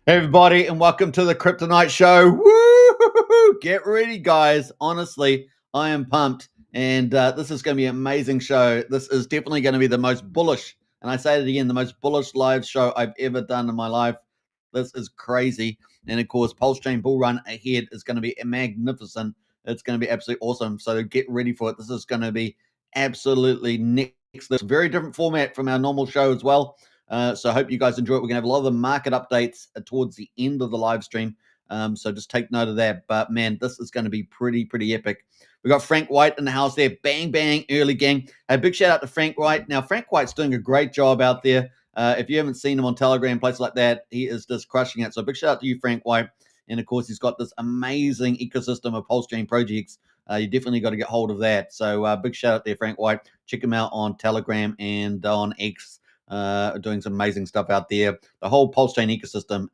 Hey everybody, and welcome to the Kryptonite Show. Woo! Get ready, guys. Honestly, I am pumped, and this is going to be an amazing show. This is definitely going to be the most bullish, and I say it again, the most bullish live show I've ever done in my life. This is crazy, and of course, PulseChain Bull Run ahead is going to be magnificent. It's going to be absolutely awesome. So get ready for it. This is going to be absolutely next. This very different format from our normal show as well. So I hope you guys enjoy it. We're going to have a lot of the market updates towards the end of the live stream. So just take note of that. But man, this is going to be pretty epic. We got Frank White in the house there. Bang, bang, early gang. A big shout out to Frank White. Now, Frank White's doing a great job out there. If you haven't seen him on Telegram, places like that, he is just crushing it. So big shout out to you, Frank White. And of course, he's got this amazing ecosystem of PulseChain projects. You definitely got to get hold of that. So big shout out there, Frank White. Check him out on Telegram and on X. Doing some amazing stuff out there. The whole PulseChain ecosystem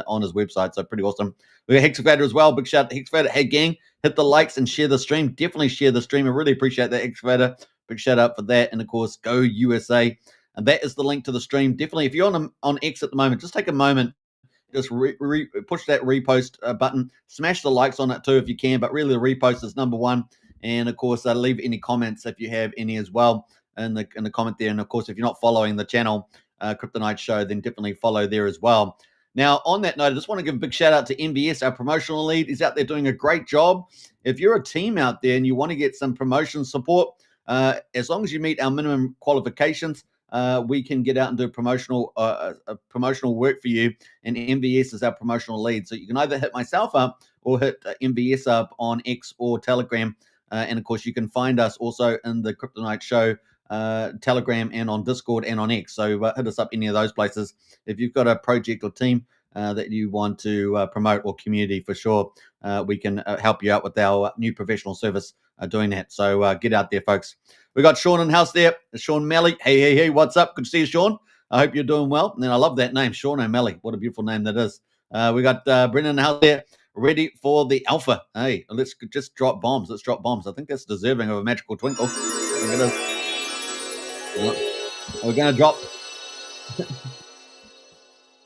on his website, so pretty awesome. We got Hexavator as well. Big shout out to Hexavator. Hey, gang, hit the likes and share the stream. Definitely share the stream. I really appreciate that, Hexavator. Big shout out for that. And of course, go USA. And that is the link to the stream. Definitely, if you're on X at the moment, just take a moment. Just push that repost button. Smash the likes on it too if you can. But really, the repost is number one. And of course, leave any comments if you have any as well in the comment there. And of course, if you're not following the channel, Kryptonite Show, then definitely follow there as well. Now, on that note, I just want to give a big shout out to MBS, our promotional lead. He's out there doing a great job. If you're a team out there and you want to get some promotion support, as long as you meet our minimum qualifications, we can get out and do promotional work for you. And MBS is our promotional lead. So you can either hit myself up or hit MBS up on X or Telegram. And of course, you can find us also in the Kryptonite Show Telegram and on Discord and on X. So hit us up any of those places if you've got a project or team that you want to promote, or community for sure. We can help you out with our new professional service doing that. So get out there, folks. We got Sean in house there. Sean Melly. Hey, what's up? Good to see you, Sean. I hope you're doing well. And I love that name, Sean O'Malley. What a beautiful name that is. We got Brendan in house there, ready for the alpha. Hey, let's just drop bombs. Let's drop bombs. I think that's deserving of a magical twinkle. Look at this. We're going to drop.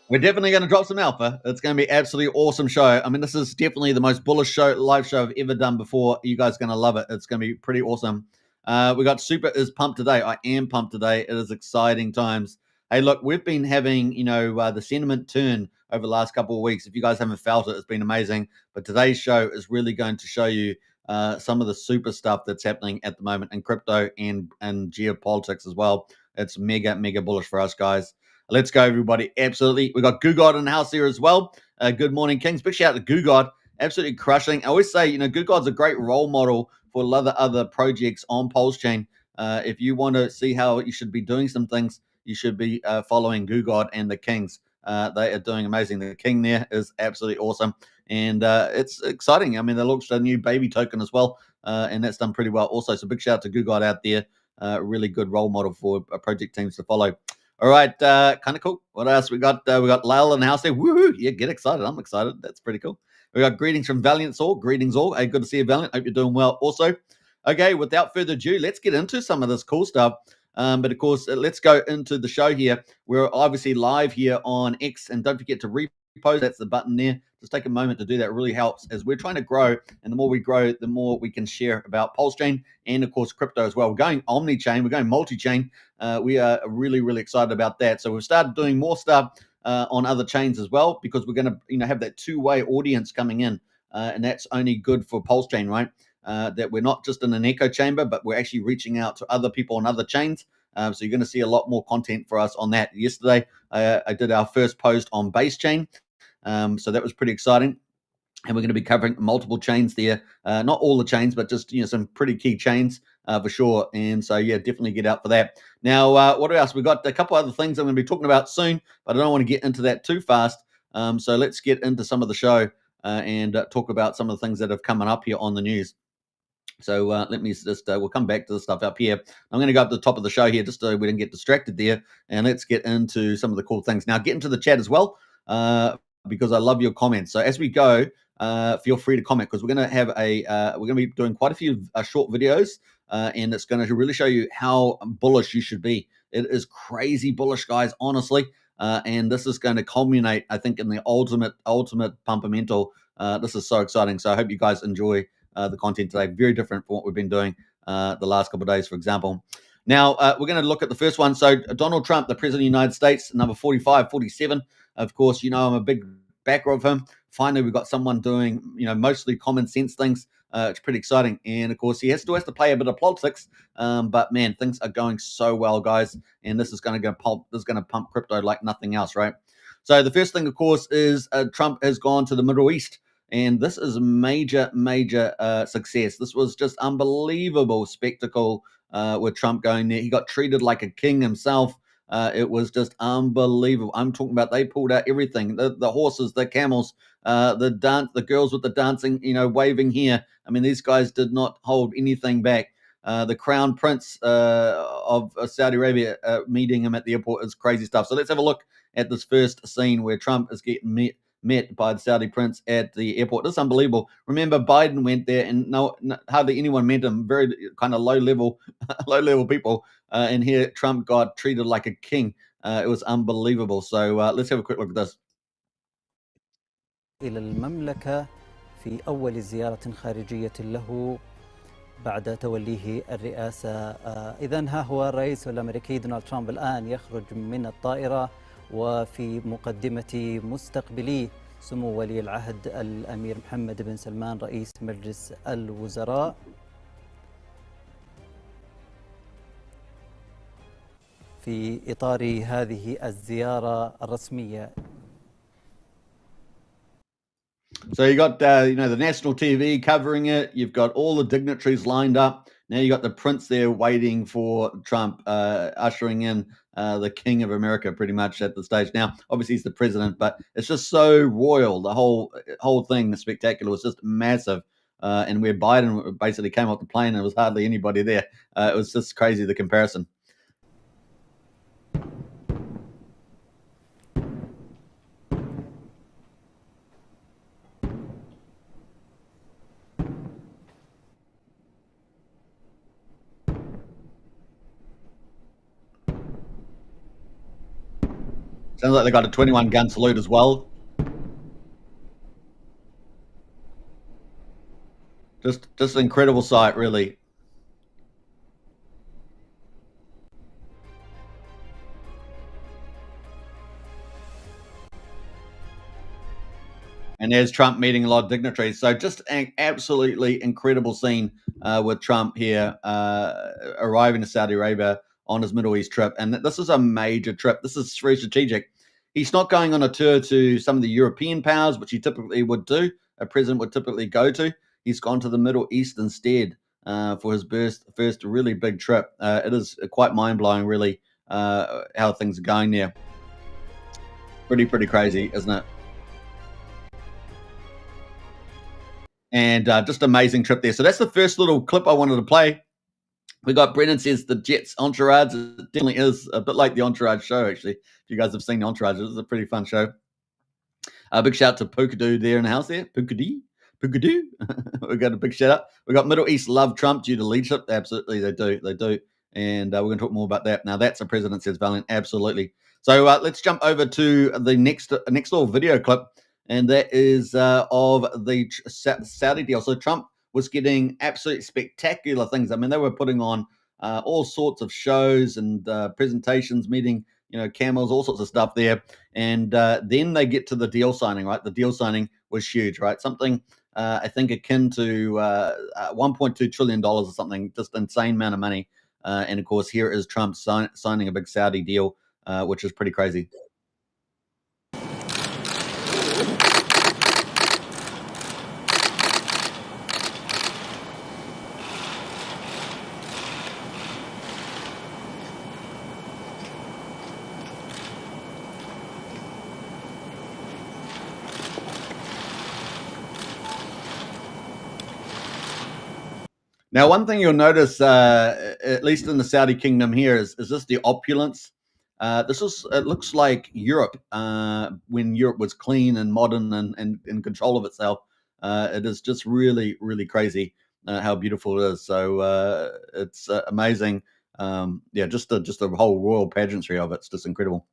We're definitely going to drop some alpha. It's going to be absolutely awesome show. I mean, this is definitely the most bullish live show I've ever done before. You guys are going to love it. It's going to be pretty awesome. We got Super is pumped today. I am pumped today. It is exciting times. Hey, look, we've been having, the sentiment turn over the last couple of weeks. If you guys haven't felt it, it's been amazing. But today's show is really going to show you some of the super stuff that's happening at the moment in crypto and geopolitics as well. It's mega bullish for us, guys. Let's go, everybody. Absolutely. We got Gugod in the house here as well. Good morning, Kings. Big shout out to Gugod. Absolutely crushing. I always say, Gugod's a great role model for a lot of other projects on PulseChain. If you want to see how you should be doing some things, you should be following Gugod and the Kings. They are doing amazing. The King there is absolutely awesome. And it's exciting. I mean, they launched a new baby token as well, and that's done pretty well also. So big shout out to Gugod out there. Really good role model for project teams to follow. All right, kind of cool. What else we got? We got Lyle in the house there. Woohoo! Yeah, get excited. I'm excited. That's pretty cool. We got greetings from Valiant all. Greetings all. Hey, good to see you, Valiant. Hope you're doing well. Also, okay, without further ado, let's get into some of this cool stuff. But of course, let's go into the show here. We're obviously live here on X, and don't forget to repost. That's the button there. Just take a moment to do that. It really helps as we're trying to grow, and the more we grow, the more we can share about PulseChain and of course crypto as well. We're going omni-chain, we're going multi-chain. We are really excited about that. So we've started doing more stuff on other chains as well, because we're going to have that two-way audience coming in, and that's only good for PulseChain, right? That we're not just in an echo chamber, but we're actually reaching out to other people on other chains. So you're going to see a lot more content for us on that. Yesterday, I did our first post on base chain. So that was pretty exciting. And we're going to be covering multiple chains there. Not all the chains, but just some pretty key chains for sure. And so, yeah, definitely get out for that. Now, what else? We've got a couple other things I'm going to be talking about soon, but I don't want to get into that too fast. So let's get into some of the show and talk about some of the things that have come up here on the news. So let me just, we'll come back to the stuff up here. I'm going to go up to the top of the show here just so we don't get distracted there. And let's get into some of the cool things. Now, get into the chat as well, because I love your comments. So as we go, feel free to comment, because we're going to have we're going to be doing quite a few short videos, and it's going to really show you how bullish you should be. It is crazy bullish, guys, honestly. and this is going to culminate, I think, in the ultimate pumpamental. This is so exciting. So I hope you guys enjoy the content today. Very different from what we've been doing the last couple of days, for example. Now, we're going to look at the first one. So Donald Trump, the President of the United States, number 45, 47. Of course, you know I'm a big backer of him. Finally, we've got someone doing, mostly common sense things. It's pretty exciting. And, of course, he still has to play a bit of politics. But, man, things are going so well, guys. And this is going to pump crypto like nothing else, right? So the first thing, of course, is Trump has gone to the Middle East. And this is a major, major success. This was just unbelievable spectacle with Trump going there. He got treated like a king himself. It was just unbelievable. I'm talking about they pulled out everything: the horses, the camels, the girls with the dancing, waving here. I mean, these guys did not hold anything back. The crown prince of Saudi Arabia meeting him at the airport is crazy stuff. So let's have a look at this first scene where Trump is getting met by the Saudi prince at the airport. This is unbelievable. Remember, Biden went there and hardly anyone met him. Very kind of low level people. And here Trump got treated like a king. It was unbelievable. So let's have a quick look at this. إلى المملكة في أول زيارة خارجية له بعد توليه الرئاسة. إذن ها هو الرئيس الأمريكي دونالد ترامب الآن يخرج من الطائرة وفي مقدمة مستقبليه سمو ولي العهد الأمير محمد بن سلمان رئيس مجلس الوزراء. في إطار هذه الزيارة الرسمية. So you got the national TV covering it. You've got all the dignitaries lined up. Now you got the prince there waiting for Trump, ushering in the king of America pretty much at the stage. Now, obviously he's the president, but it's just so royal. The whole thing, the spectacular, was just massive. And where Biden basically came off the plane, there was hardly anybody there. It was just crazy, the comparison. Sounds like they got a 21 gun salute as well. Just an incredible sight, really. And there's Trump meeting a lot of dignitaries. So just an absolutely incredible scene with Trump here arriving to Saudi Arabia on his Middle East trip. And this is a major trip. This is very strategic. He's not going on a tour to some of the European powers, which he typically would do. A president would typically go to. He's gone to the Middle East instead for his first really big trip. It is quite mind-blowing, really, how things are going there. Pretty crazy, isn't it? And just amazing trip there. So that's the first little clip I wanted to play. We got Brennan says the Jets Entourage. It definitely is a bit like the Entourage show, actually. If you guys have seen the Entourage, it was a pretty fun show. A big shout out to Pookadoo there in the house there. Pookadoo. We got a big shout out. We got Middle East love Trump due to leadership. Absolutely, they do. And we're going to talk more about that. Now, that's a president says Valiant. Absolutely. So let's jump over to the next little video clip. And that is of the Saudi deal. So Trump was getting absolutely spectacular things. I mean, they were putting on all sorts of shows and presentations, meeting, camels, all sorts of stuff there. And then they get to the deal signing, right? The deal signing was huge, right? Something, I think, akin to $1.2 trillion or something, just insane amount of money. And, of course, here is Trump signing a big Saudi deal, which is pretty crazy. Now, one thing you'll notice, at least in the Saudi kingdom here, is this the opulence? It looks like Europe when Europe was clean and modern and in control of itself. It is just really, really crazy how beautiful it is. So it's amazing. Just the whole royal pageantry of it's just incredible.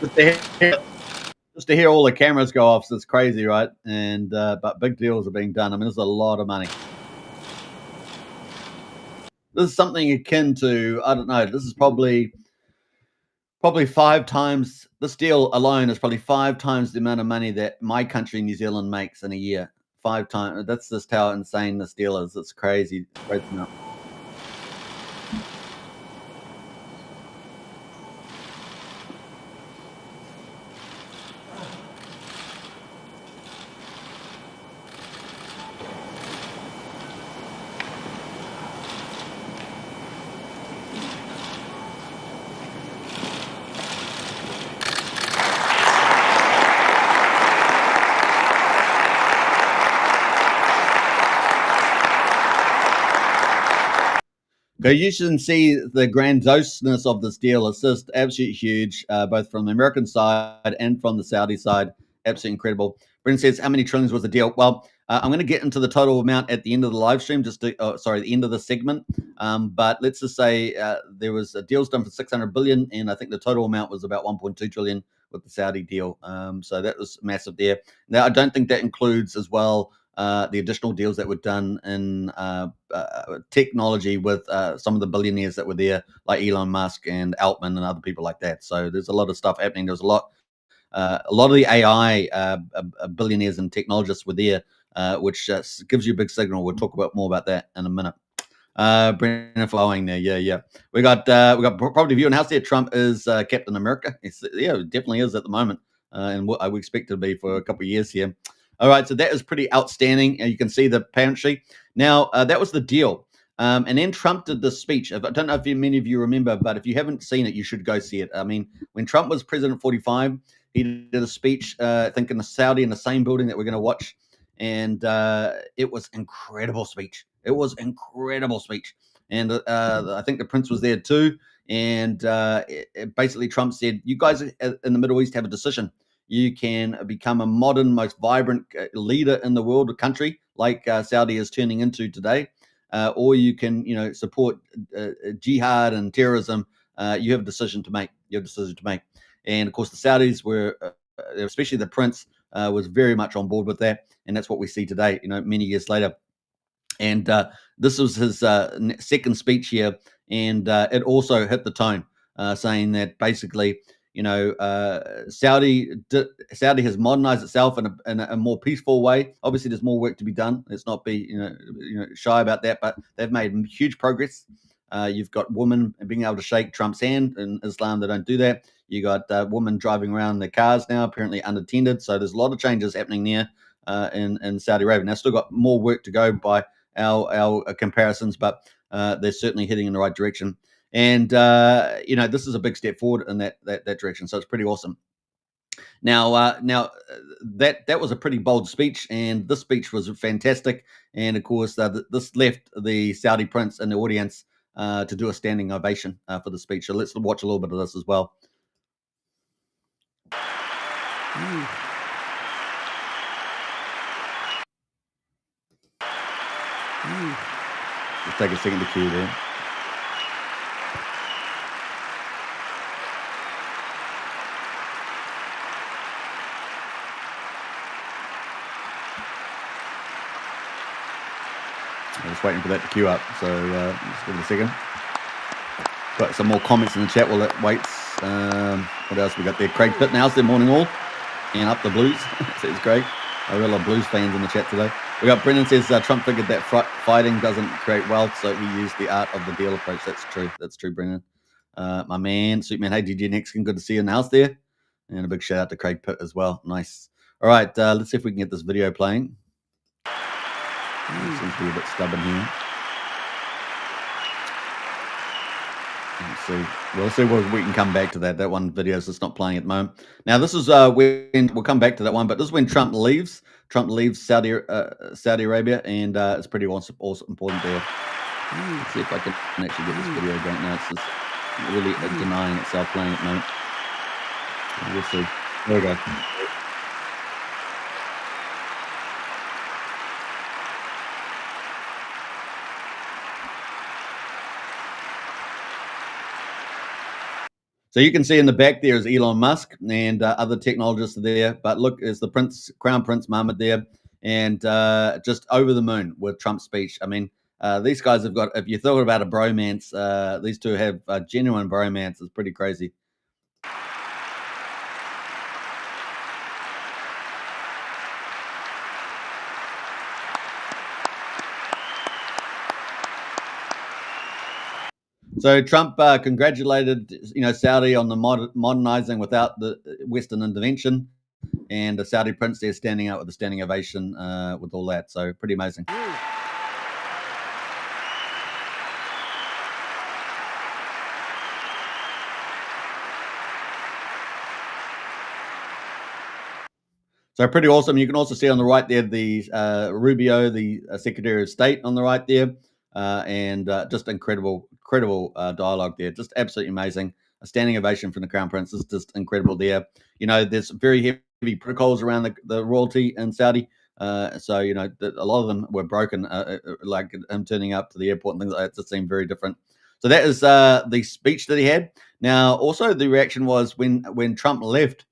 just to hear all the cameras go off, so it's crazy, right? And but big deals are being done. I mean, there's a lot of money. This is something akin to, I don't know, this is probably 5 times, this deal alone is probably 5 times the amount of money that my country, New Zealand, makes in a year. 5 times. That's just how insane this deal is. It's crazy. It's crazy enough. You should see the grandioseness of this deal. It's just absolutely huge, both from the American side and from the Saudi side. Absolutely incredible. Brendan says, how many trillions was the deal? Well, I'm going to get into the total amount at the end of the live stream, the end of the segment. But let's just say there was deals done for 600 billion, and I think the total amount was about 1.2 trillion with the Saudi deal. So that was massive there. Now, I don't think that includes as well the additional deals that were done in technology with some of the billionaires that were there, like Elon Musk and Altman and other people like that. So there's a lot of stuff happening. There's a lot of the AI billionaires and technologists were there, which gives you a big signal. We'll talk about more about that in a minute. Brendan flowing there, yeah. We got property view and house there. Trump is Captain America. It definitely is at the moment, and what I would expect it to be for a couple of years here. All right, so that is pretty outstanding. You can see the pantry. Now, that was the deal. And then Trump did this speech. I don't know if many of you remember, but if you haven't seen it, you should go see it. I mean, when Trump was president 45, he did a speech, I think in the Saudi, in the same building that we're going to watch. And it was incredible speech. It was incredible speech. And I think the prince was there too. And basically Trump said, you guys in the Middle East have a decision. You can become a modern, most vibrant leader in the world, a country like Saudi is turning into today, or you can, support jihad and terrorism. You have a decision to make. And of course, the Saudis were, especially the prince, was very much on board with that, and that's what we see today. Many years later. And this was his second speech here, and it also hit the tone, saying that basically, Saudi has modernized itself in a more peaceful way. Obviously, there's more work to be done. Let's not be shy about that. But they've made huge progress. You've got women being able to shake Trump's hand. In Islam, they don't do that. You got women driving around their cars now, apparently unattended. So there's a lot of changes happening there in Saudi Arabia. Now, still got more work to go by our comparisons, but they're certainly heading in the right direction. And this is a big step forward in that direction. So it's pretty awesome. Now that was a pretty bold speech, and this speech was fantastic. And of course, this left the Saudi prince in the audience to do a standing ovation for the speech. So let's watch a little bit of this as well. Let's take a second to cue there. I'm just waiting for that to queue up, so just give it a second. Got some more comments in the chat while it waits. What else we got there? Craig Pittenhouse there, morning all. And up the Blues, says Craig. I got a lot of Blues fans in the chat today. We got Brendan says Trump figured that fighting doesn't create wealth, so he used the art of the deal approach. That's true, Brendan. My man, Superman, hey, DJ Nexkin, good to see you in the house there. And a big shout out to Craig Pitt as well. Nice. All right, let's see if we can get this video playing. It seems to be a bit stubborn here. Let's see. We'll see what we can come back to that. That one video is just not playing at the moment. Now, this is when we'll come back to that one, but this is when Trump leaves. Trump leaves Saudi Arabia, and it's pretty awesome, important there. Let's see if I can actually get this video going. Now it's just really denying itself playing at the moment. We'll see. There we go. So you can see in the back there is Elon Musk and other technologists are there. But look, is the Crown Prince Mohammed there, and just over the moon with Trump's speech. I mean, these guys have got, if you thought about a bromance, these two have a genuine bromance. It's pretty crazy. So Trump congratulated, Saudi on the modernizing without the Western intervention, and the Saudi prince there standing out with a standing ovation with all that. So pretty amazing. So pretty awesome. You can also see on the right there the Rubio, the Secretary of State, on the right there, and just incredible dialogue there. Just absolutely amazing. A standing ovation from the Crown Prince is just incredible there. There's very heavy protocols around the royalty in Saudi. So a lot of them were broken, like him turning up to the airport and things like that. Just seemed very different. So that is the speech that he had. Now, also the reaction was when Trump left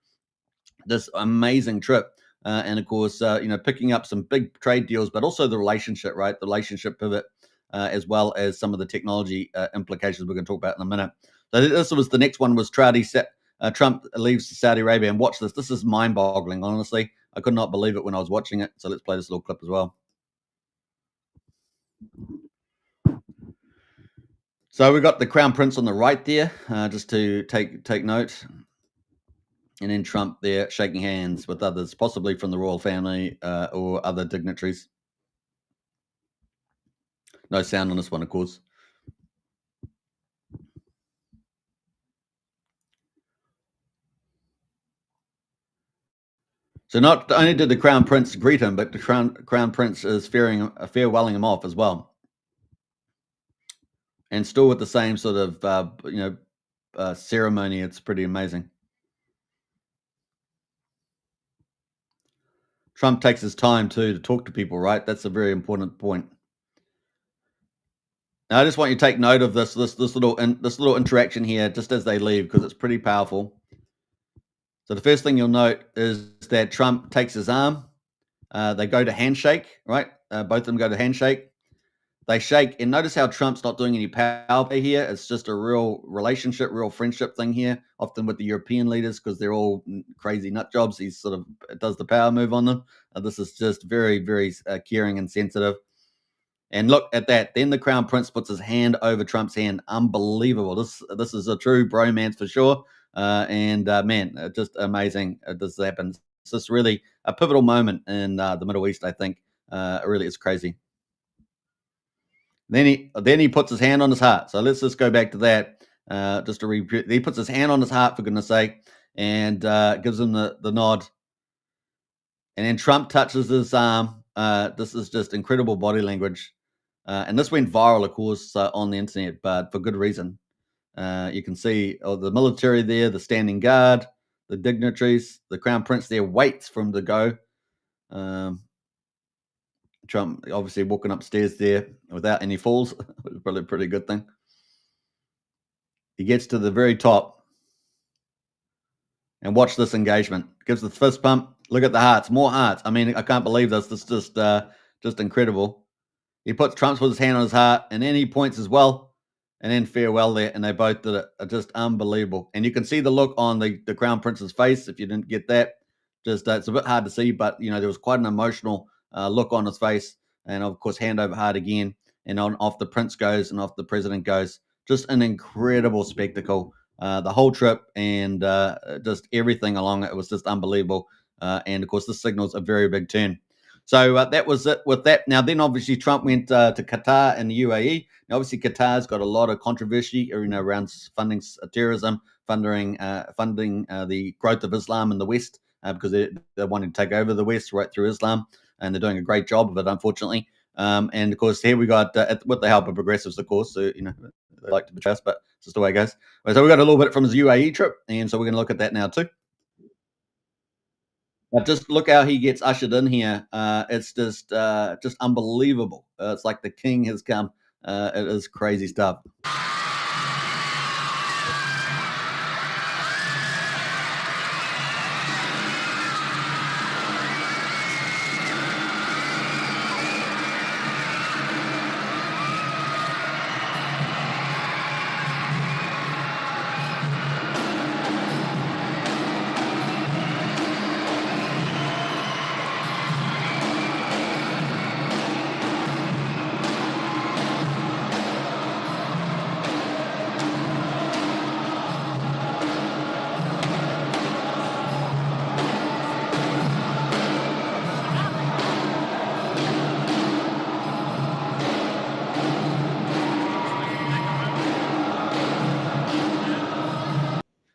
this amazing trip. And of course, picking up some big trade deals, but also the relationship, right? The relationship pivot, as well as some of the technology implications we're going to talk about in a minute. So this was the next one was Trump leaves Saudi Arabia, and watch this. This is mind-boggling, honestly. I could not believe it when I was watching it. So let's play this little clip as well. So we've got the Crown Prince on the right there, just to take note. And then Trump there shaking hands with others, possibly from the royal family or other dignitaries. No sound on this one, of course. So not only did the Crown Prince greet him, but the Crown Prince is farewelling him off as well. And still with the same sort of, ceremony. It's pretty amazing. Trump takes his time too to talk to people, right? That's a very important point. Now, I just want you to take note of this little interaction here, just as they leave, because it's pretty powerful. So the first thing you'll note is that Trump takes his arm. They go to handshake, right? Both of them go to handshake. They shake, and notice how Trump's not doing any power play here. It's just a real relationship, real friendship thing here, often with the European leaders, because they're all crazy nut jobs. He sort of does the power move on them. This is just very, very caring and sensitive. And look at that. Then the Crown Prince puts his hand over Trump's hand. Unbelievable. This is a true bromance for sure. Man, just amazing. This happens. It's just really a pivotal moment in the Middle East, I think. Really, it's crazy. Then he puts his hand on his heart. So let's just go back to that. Just to repeat, he puts his hand on his heart, for goodness sake, and gives him the nod. And then Trump touches his arm. This is just incredible body language. And this went viral, of course, on the internet, but for good reason. You can see the military there, the standing guard, the dignitaries, the Crown Prince there waits for him to go. Trump obviously walking upstairs there without any falls. It was probably a pretty good thing. He gets to the very top. And watch this engagement. Gives the fist pump. Look at the hearts. More hearts. I mean, I can't believe this. This is just incredible. Trump's with his hand on his heart, and then he points as well, and then farewell there, and they both did it. Just unbelievable. And you can see the look on the Crown Prince's face, if you didn't get that. Just it's a bit hard to see, but, there was quite an emotional look on his face, and, of course, hand over heart again, and off the prince goes, and off the president goes. Just an incredible spectacle. The whole trip and just everything along it was just unbelievable. And, of course, this signals a very big turn. So that was it with that. Now, then obviously Trump went to Qatar and the UAE. Now, obviously Qatar's got a lot of controversy around funding terrorism, funding the growth of Islam in the West, because they're wanting to take over the West right through Islam, and they're doing a great job of it, unfortunately. And, of course, here we got, with the help of progressives, of course, so, they like to betray us, but it's just the way it goes. So we got a little bit from his UAE trip, and so we're going to look at that now too. But just look how he gets ushered in here. It's just unbelievable. It's like the king has come. It is crazy stuff.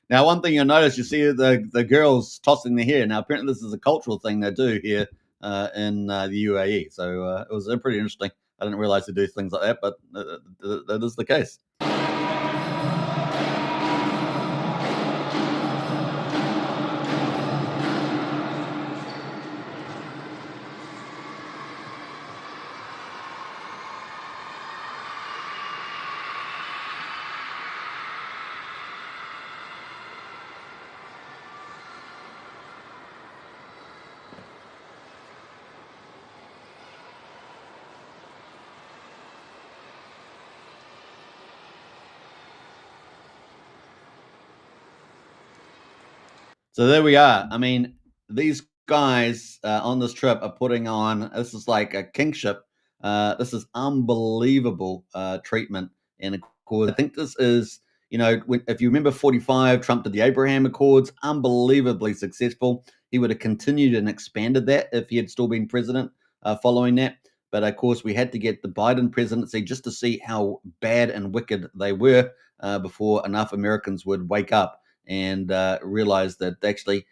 Now, one thing you'll notice, you see the girls tossing their hair. Now, apparently this is a cultural thing they do here in the UAE. So it was pretty interesting. I didn't realize they do things like that, but that is the case. So there we are. I mean, these guys on this trip are putting on, this is like a kingship. This is unbelievable treatment. And of course, I think this is, if you remember 45, Trump did the Abraham Accords, unbelievably successful. He would have continued and expanded that if he had still been president following that. But of course, we had to get the Biden presidency just to see how bad and wicked they were before enough Americans would wake up and realized that actually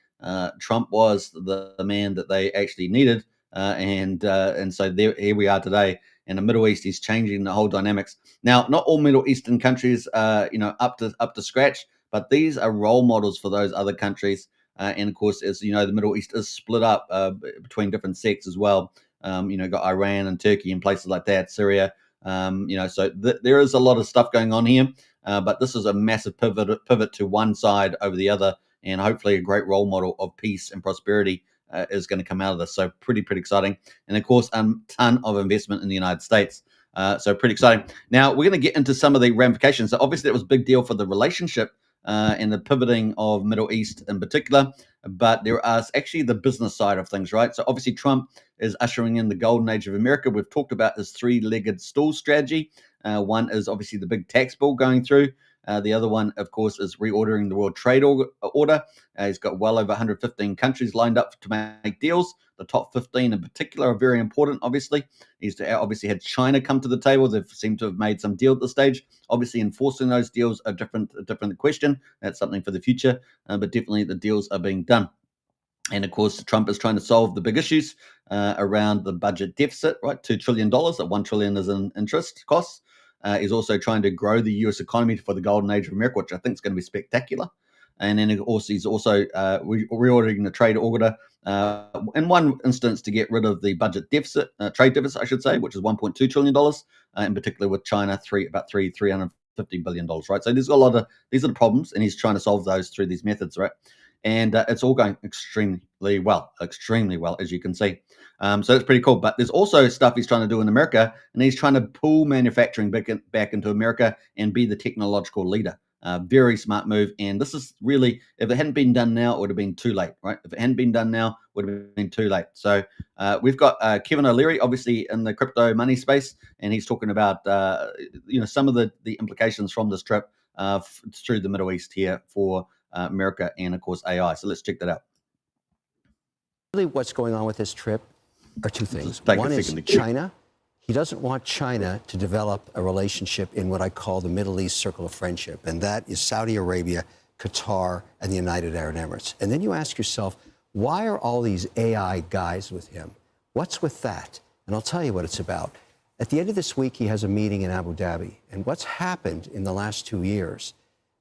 Trump was the man that they actually needed, and so here we are today. In the Middle East, he's changing the whole dynamics. Now, not all Middle Eastern countries, up to scratch, but these are role models for those other countries. And of course, as you know, the Middle East is split up between different sects as well. Got Iran and Turkey and places like that, Syria. So there is a lot of stuff going on here. But this is a massive pivot to one side over the other, and hopefully a great role model of peace and prosperity is going to come out of this. So pretty exciting. And of course, a ton of investment in the United States. So pretty exciting. Now we're going to get into some of the ramifications. So obviously it was a big deal for the relationship and the pivoting of Middle East in particular, but there is actually the business side of things, right? So obviously Trump is ushering in the golden age of America. We've talked about his three-legged stool strategy. One is obviously the big tax bill going through. The other one, of course, is reordering the World Trade Order. He's got well over 115 countries lined up to make deals. The top 15 in particular are very important, obviously. He's obviously had China come to the table. They seem to have made some deal at this stage. Obviously, enforcing those deals are a different question. That's something for the future, but definitely the deals are being done. And of course, Trump is trying to solve the big issues around the budget deficit, right? $2 trillion, that $1 trillion is in interest costs. He's also trying to grow the US economy for the golden age of America, which I think is going to be spectacular. And then he's also reordering the trade order in one instance to get rid of the budget deficit, trade deficit, I should say, which is $1.2 trillion, in particular with China, $350 billion, right? So there's a lot of, these are the problems, and he's trying to solve those through these methods, right? And it's all going extremely well, as you can see. So it's pretty cool. But there's also stuff he's trying to do in America, and he's trying to pull manufacturing back into America and be the technological leader. Very smart move. And this is really, if it hadn't been done now, it would have been too late, right? If it hadn't been done now, it would have been too late. So we've got Kevin O'Leary, obviously in the crypto money space, and he's talking about some of the implications from this trip through the Middle East here for America and, of course, AI. So let's check that out. Really, what's going on with this trip are two things. One is China. He doesn't want China to develop a relationship in what I call the Middle East circle of friendship, and that is Saudi Arabia, Qatar, and the United Arab Emirates. And then you ask yourself, why are all these AI guys with him? What's with that? And I'll tell you what it's about. At the end of this week, he has a meeting in Abu Dhabi. And what's happened in the last 2 years,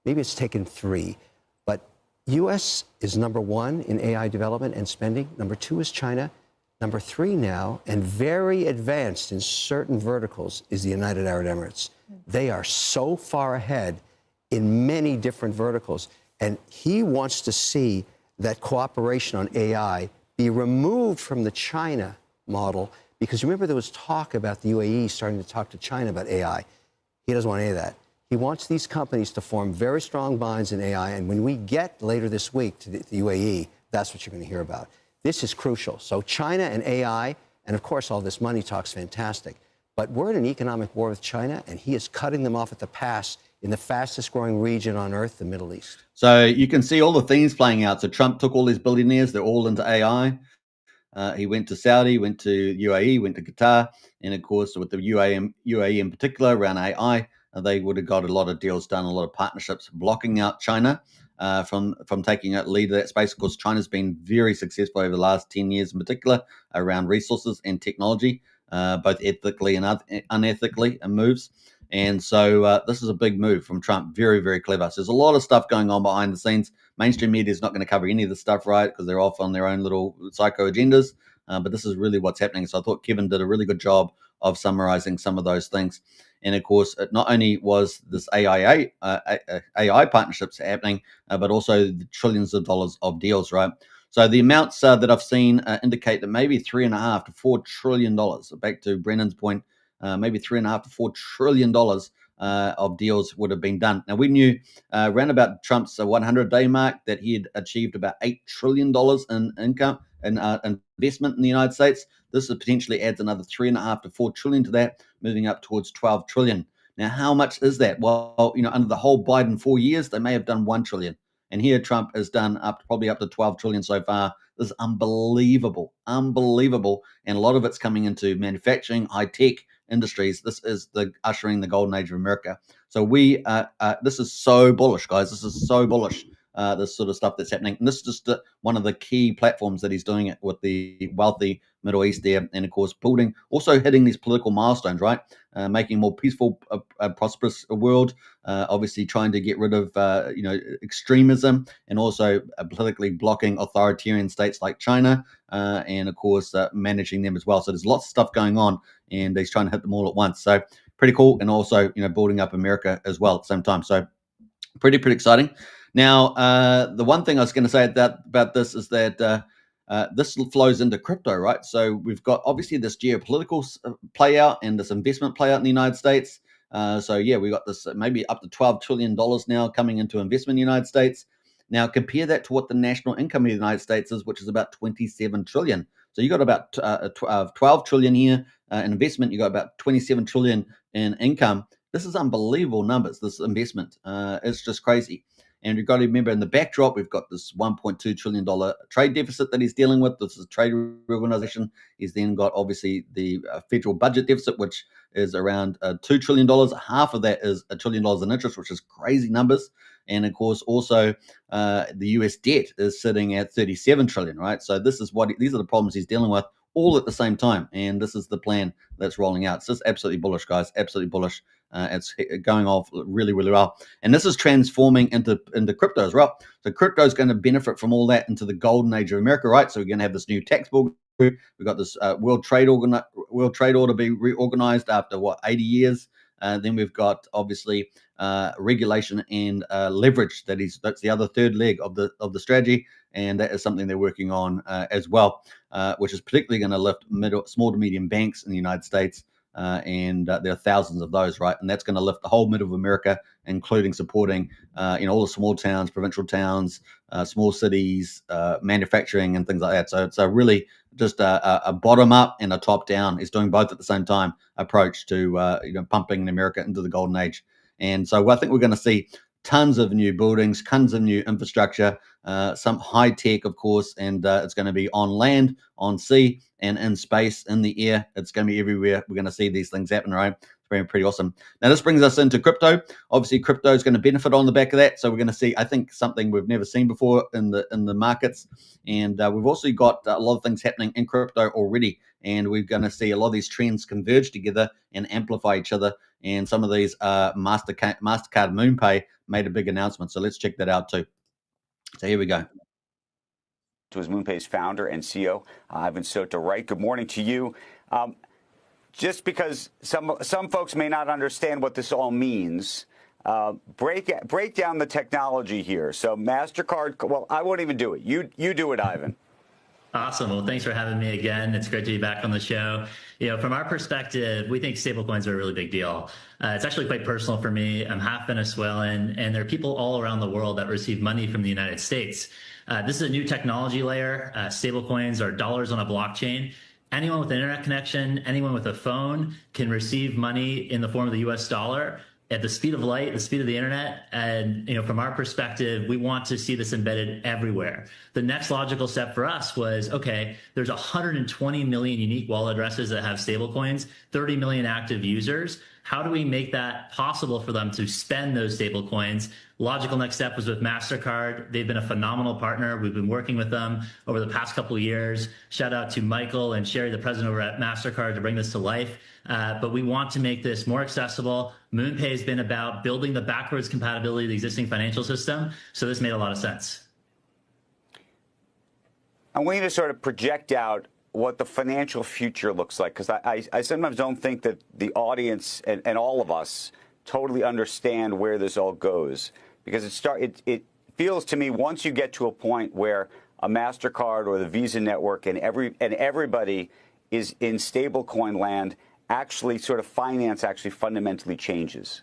maybe it's taken 3, but U.S. is number 1 in AI development and spending. Number 2 is China. Number 3 now, and very advanced in certain verticals, is the United Arab Emirates. They are so far ahead in many different verticals. And he wants to see that cooperation on AI be removed from the China model, because remember there was talk about the UAE starting to talk to China about AI. He doesn't want any of that. He wants these companies to form very strong bonds in AI, and when we get later this week to the UAE, that's what you're going to hear about. This is crucial. So China and AI, and of course all this money talk's fantastic, but we're in an economic war with China, and he is cutting them off at the pass in the fastest growing region on earth, the Middle East. So you can see all the themes playing out. So Trump took all these billionaires, they're all into AI. He went to Saudi, went to UAE, went to Qatar, and of course with the UAE in particular around AI, they would have got a lot of deals done, a lot of partnerships blocking out China. from taking a lead of that space. Of course, China's been very successful over the last 10 years in particular around resources and technology, both ethically and unethically moves. And so this is a big move from Trump. Very, very clever. So there's a lot of stuff going on behind the scenes. Mainstream media is not going to cover any of this stuff, right? Because they're off on their own little psycho agendas. But this is really what's happening. So I thought Kevin did a really good job of summarizing some of those things. And of course, it not only was this AI partnerships happening, but also the trillions of dollars of deals, right? So the amounts that I've seen indicate that maybe $3.5 to $4 trillion. Back to Brennan's point, maybe $3.5 to $4 trillion of deals would have been done. Now we knew around about Trump's 100-day mark that he had achieved about $8 trillion in income and investment in the United States. This potentially adds another $3.5 to $4 trillion to that, moving up towards $12 trillion. Now, how much is that? Well, under the whole Biden 4 years, they may have done $1 trillion. And here Trump has done probably up to $12 trillion so far. This is unbelievable, unbelievable. And a lot of it's coming into manufacturing, high-tech industries. This is ushering the golden age of America. So this is so bullish, guys. This is so bullish. This sort of stuff that's happening. And this is just one of the key platforms that he's doing it with the wealthy Middle East there. And of course, also hitting these political milestones, right? Making a more peaceful, prosperous world. Obviously trying to get rid of, extremism, and also politically blocking authoritarian states like China. And of course, managing them as well. So there's lots of stuff going on, and he's trying to hit them all at once. So pretty cool. And also, building up America as well at the same time. So pretty exciting. Now, the one thing I was going to say about this is that this flows into crypto, right? So we've got obviously this geopolitical play out and this investment play out in the United States. We got this maybe up to $12 trillion now coming into investment in the United States. Now, compare that to what the national income of the United States is, which is about $27 trillion. So you got about 12 trillion here in investment. You got about 27 trillion in income. This is unbelievable numbers, this investment. It's just crazy. And you've got to remember in the backdrop, we've got this $1.2 trillion trade deficit that he's dealing with. This is a trade reorganization. He's then got obviously the federal budget deficit, which is around $2 trillion. Half of that is $1 trillion in interest, which is crazy numbers. And of course, also the US debt is sitting at 37 trillion, right? So these are the problems he's dealing with all at the same time. And this is the plan that's rolling out. So it's absolutely bullish, guys, absolutely bullish. It's going off really, really well. And this is transforming into crypto as well. So crypto is going to benefit from all that into the golden age of America, right? So we're going to have this new tax bill. We've got this World Trade Order be reorganized after 80 years. Then we've got obviously regulation and leverage. That's the other third leg of the strategy, and that is something they're working on as well, which is particularly going to lift small to medium banks in the United States. And there are thousands of those, right? And that's going to lift the whole middle of America, including supporting, all the small towns, provincial towns, small cities, manufacturing, and things like that. So it's a really just a bottom up and a top down. It's doing both at the same time approach to pumping America into the golden age. And so I think we're going to see tons of new buildings, tons of new infrastructure, some high tech, of course, and it's going to be on land, on sea, and in space, in the air. It's going to be everywhere. We're going to see these things happen, right? It's very pretty awesome. Now, this brings us into crypto. Obviously, crypto is going to benefit on the back of that. So we're going to see, I think, something we've never seen before in the markets. And we've also got a lot of things happening in crypto already. And we're going to see a lot of these trends converge together and amplify each other. And some of these MasterCard MoonPay made a big announcement. So let's check that out too. So here we go. To his MoonPay's founder and CEO, Ivan Soto. Right. Good morning to you. Just because some folks may not understand what this all means, break down the technology here. So MasterCard. Well, I won't even do it. You do it, Ivan. Awesome. Well, thanks for having me again. It's great to be back on the show. From our perspective, we think stablecoins are a really big deal. It's actually quite personal for me. I'm half Venezuelan, and there are people all around the world that receive money from the United States. This is a new technology layer. Stablecoins are dollars on a blockchain. Anyone with an internet connection, anyone with a phone can receive money in the form of the US dollar at the speed of light, the speed of the internet. And from our perspective, we want to see this embedded everywhere. The next logical step for us was, okay, there's 120 million unique wallet addresses that have stablecoins, 30 million active users. how do we make that possible for them to spend those stable coins? Logical next step was with MasterCard. They've been a phenomenal partner. We've been working with them over the past couple of years. Shout out to Michael and Sherry, the president over at MasterCard, to bring this to life. But we want to make this more accessible. MoonPay has been about building the backwards compatibility of the existing financial system. So this made a lot of sense. I want you to sort of project out what the financial future looks like, because I sometimes don't think that the audience and all of us totally understand where this all goes. Because it feels to me, once you get to a point where a MasterCard or the Visa network and everybody is in stablecoin land, actually sort of finance actually fundamentally changes.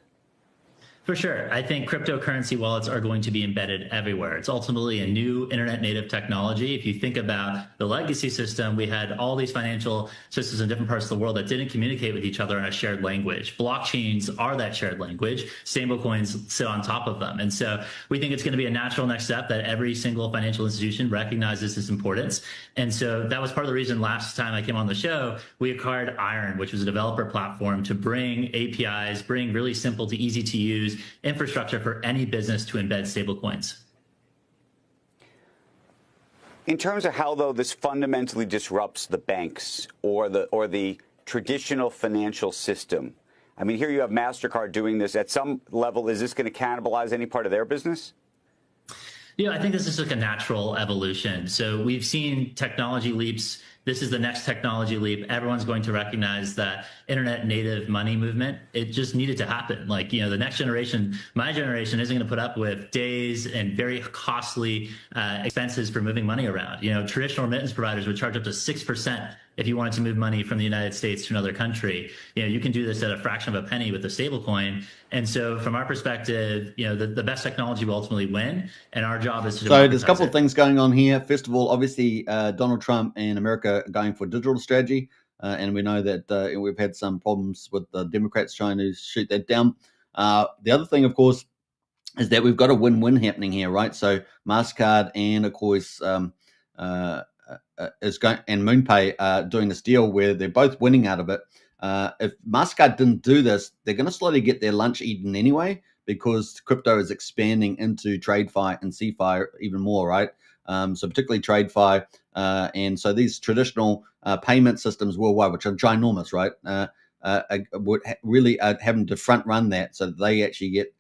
For sure. I think cryptocurrency wallets are going to be embedded everywhere. It's ultimately a new internet native technology. If you think about the legacy system, we had all these financial systems in different parts of the world that didn't communicate with each other in a shared language. Blockchains are that shared language. Stablecoins sit on top of them. And so we think it's going to be a natural next step that every single financial institution recognizes its importance. And so that was part of the reason last time I came on the show, we acquired Iron, which was a developer platform to bring APIs, bring really simple to easy to use infrastructure for any business to embed stablecoins. In terms of how, though, this fundamentally disrupts the banks or the traditional financial system, I mean, here you have MasterCard doing this. At some level, is this going to cannibalize any part of their business? Yeah, I think this is like a natural evolution. So we've seen technology leaps. This is the next technology leap. Everyone's going to recognize that internet native money movement. It just needed to happen. Like, the next generation, my generation, isn't going to put up with days and very costly expenses for moving money around. Traditional remittance providers would charge up to 6% if you wanted to move money from the United States to another country. You can do this at a fraction of a penny with a stablecoin. And so from our perspective, the best technology will ultimately win. And our job is to So there's a couple of things going on here. First of all, obviously, Donald Trump and America are going for a digital strategy. And we know that we've had some problems with the Democrats trying to shoot that down. The other thing, of course, is that we've got a win-win happening here, right? So MasterCard and, of course, and MoonPay are doing this deal where they're both winning out of it. If MasterCard didn't do this, they're going to slowly get their lunch eaten anyway, because crypto is expanding into TradeFi and CeFi even more, right? So particularly TradeFi. And so these traditional payment systems worldwide, which are ginormous, right, would really having to front run that so that they actually get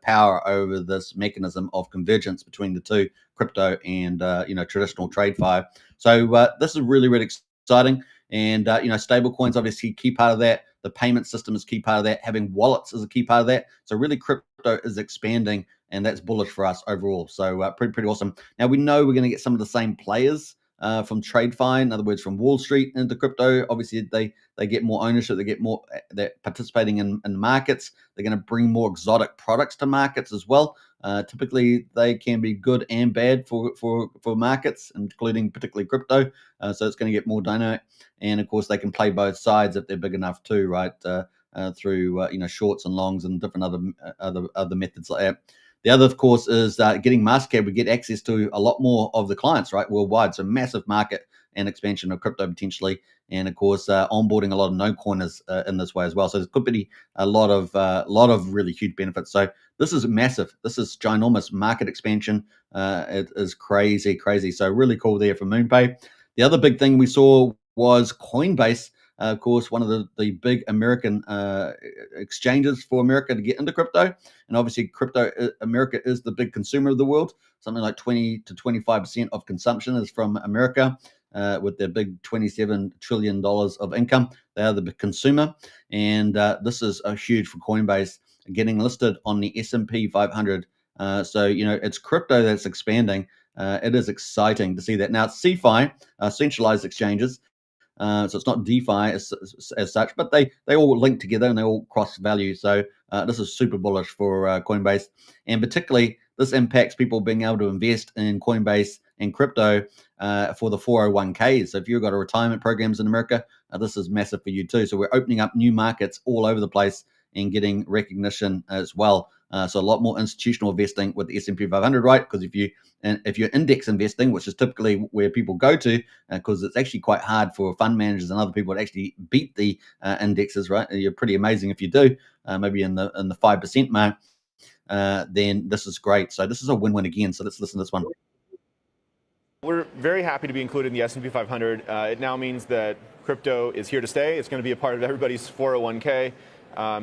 power over this mechanism of convergence between the two, crypto and traditional TradeFi. So this is really, really exciting. And stable coins obviously a key part of that. The payment system is a key part of that. Having wallets is a key part of that. So really, crypto is expanding, and that's bullish for us overall. So pretty awesome. Now we know we're going to get some of the same players from TradeFi, in other words, from Wall Street into crypto. Obviously, they get more ownership. They get more. They're participating in markets. They're going to bring more exotic products to markets as well. Typically, they can be good and bad for markets, including particularly crypto. So it's going to get more dynamic, and of course, they can play both sides if they're big enough too, right? Through shorts and longs and different other methods like that. The other, of course, is getting MasterCard. We get access to a lot more of the clients, right, worldwide. So massive market and expansion of crypto potentially, and of course, onboarding a lot of no coiners in this way as well. So there could be a lot of really huge benefits. So this is massive. This is ginormous market expansion. It is crazy. So really cool there for MoonPay. The other big thing we saw was Coinbase. Of course, one of the big American exchanges for America to get into crypto. And obviously, America is the big consumer of the world. Something like 20 to 25% of consumption is from America, with their big $27 trillion of income. They are the big consumer. And this is huge for Coinbase, getting listed on the S&P 500. So, it's crypto that's expanding. It is exciting to see that. Now, it's CeFi, centralized exchanges. So it's not DeFi as such, but they all link together and they all cross value. So this is super bullish for Coinbase, and particularly this impacts people being able to invest in Coinbase and crypto for the 401ks. So if you've got a retirement programs in America, this is massive for you too. So we're opening up new markets all over the place and getting recognition as well So a lot more institutional investing with the S&P 500, right? Because if you're index investing, which is typically where people go to, because it's actually quite hard for fund managers and other people to actually beat the indexes, right? You're pretty amazing if you do, maybe in the 5% mark. Then this is great. So this is a win-win again. So let's listen to this one. We're very happy to be included in the S&P 500. It now means that crypto is here to stay. It's going to be a part of everybody's 401k.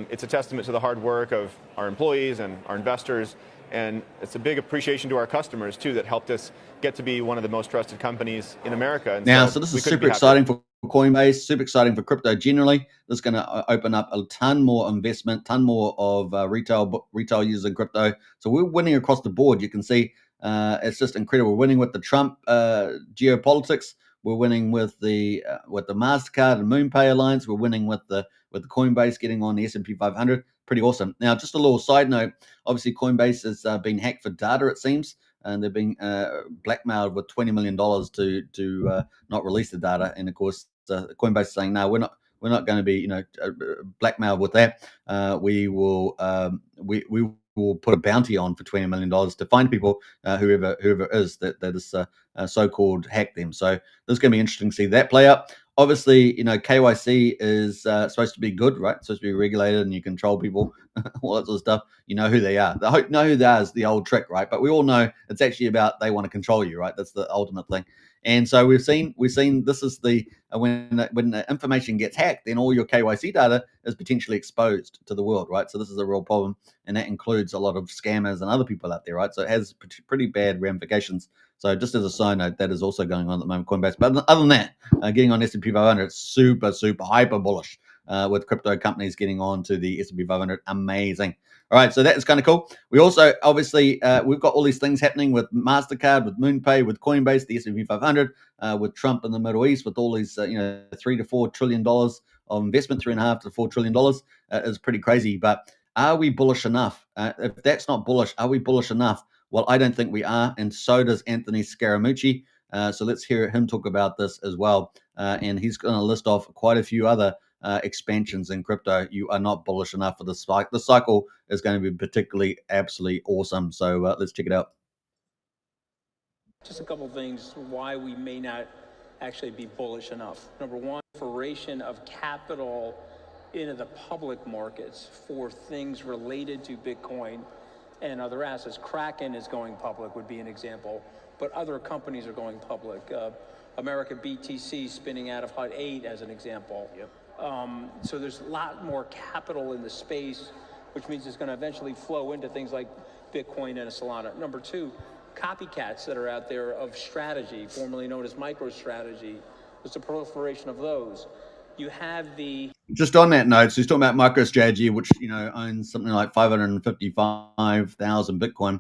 It's a testament to the hard work of our employees and our investors. And it's a big appreciation to our customers, too, that helped us get to be one of the most trusted companies in America. And so this is super exciting for Coinbase, super exciting for crypto generally. This is going to open up a ton more investment, ton more of retail users in crypto. So we're winning across the board. You can see it's just incredible. We're winning with the Trump geopolitics. We're winning with the MasterCard and MoonPay alliance. We're winning with the Coinbase getting on the S&P 500. Pretty awesome. Now, just a little side note. Obviously, Coinbase has been hacked for data, it seems, and they're being blackmailed with $20 million to not release the data. And of course, Coinbase is saying, no, we're not going to be blackmailed with that. We will put a bounty on for $20 million to find people, whoever it is that is so-called hacked them. So this is going to be interesting to see that play out. Obviously, KYC is supposed to be good, right? It's supposed to be regulated and you control people, all that sort of stuff. You know who they are. Know who they are is the old trick, right? But we all know it's actually about they want to control you, right? That's the ultimate thing. And so we've seen this is the when the information gets hacked, then all your KYC data is potentially exposed to the world, right? So this is a real problem, and that includes a lot of scammers and other people out there, right? So it has pretty bad ramifications. So just as a side note, that is also going on at the moment, Coinbase. But other than that, getting on S&P 500, it's super, super hyper bullish with crypto companies getting on to the S&P 500. Amazing. All right, so that is kind of cool. We also, obviously, we've got all these things happening with MasterCard, with MoonPay, with Coinbase, the S&P 500, with Trump in the Middle East, with all these, $3 to $4 trillion of investment, $3.5 to $4 trillion is pretty crazy. But are we bullish enough? If that's not bullish, are we bullish enough? Well, I don't think we are, and so does Anthony Scaramucci. So let's hear him talk about this as well. And he's going to list off quite a few other expansions in crypto. You are not bullish enough for this cycle. The cycle is going to be particularly absolutely awesome. So let's check it out. Just a couple things why we may not actually be bullish enough. Number one, proliferation of capital into the public markets for things related to Bitcoin and other assets. Kraken is going public would be an example, but other companies are going public. American BTC spinning out of Hut 8 as an example. Yep. So there's a lot more capital in the space, which means it's going to eventually flow into things like Bitcoin and a Solana. Number two, copycats that are out there of strategy, formerly known as MicroStrategy. There's a proliferation of those. You have the... Just on that note, so he's talking about MicroStrategy, which, owns something like 555,000 Bitcoin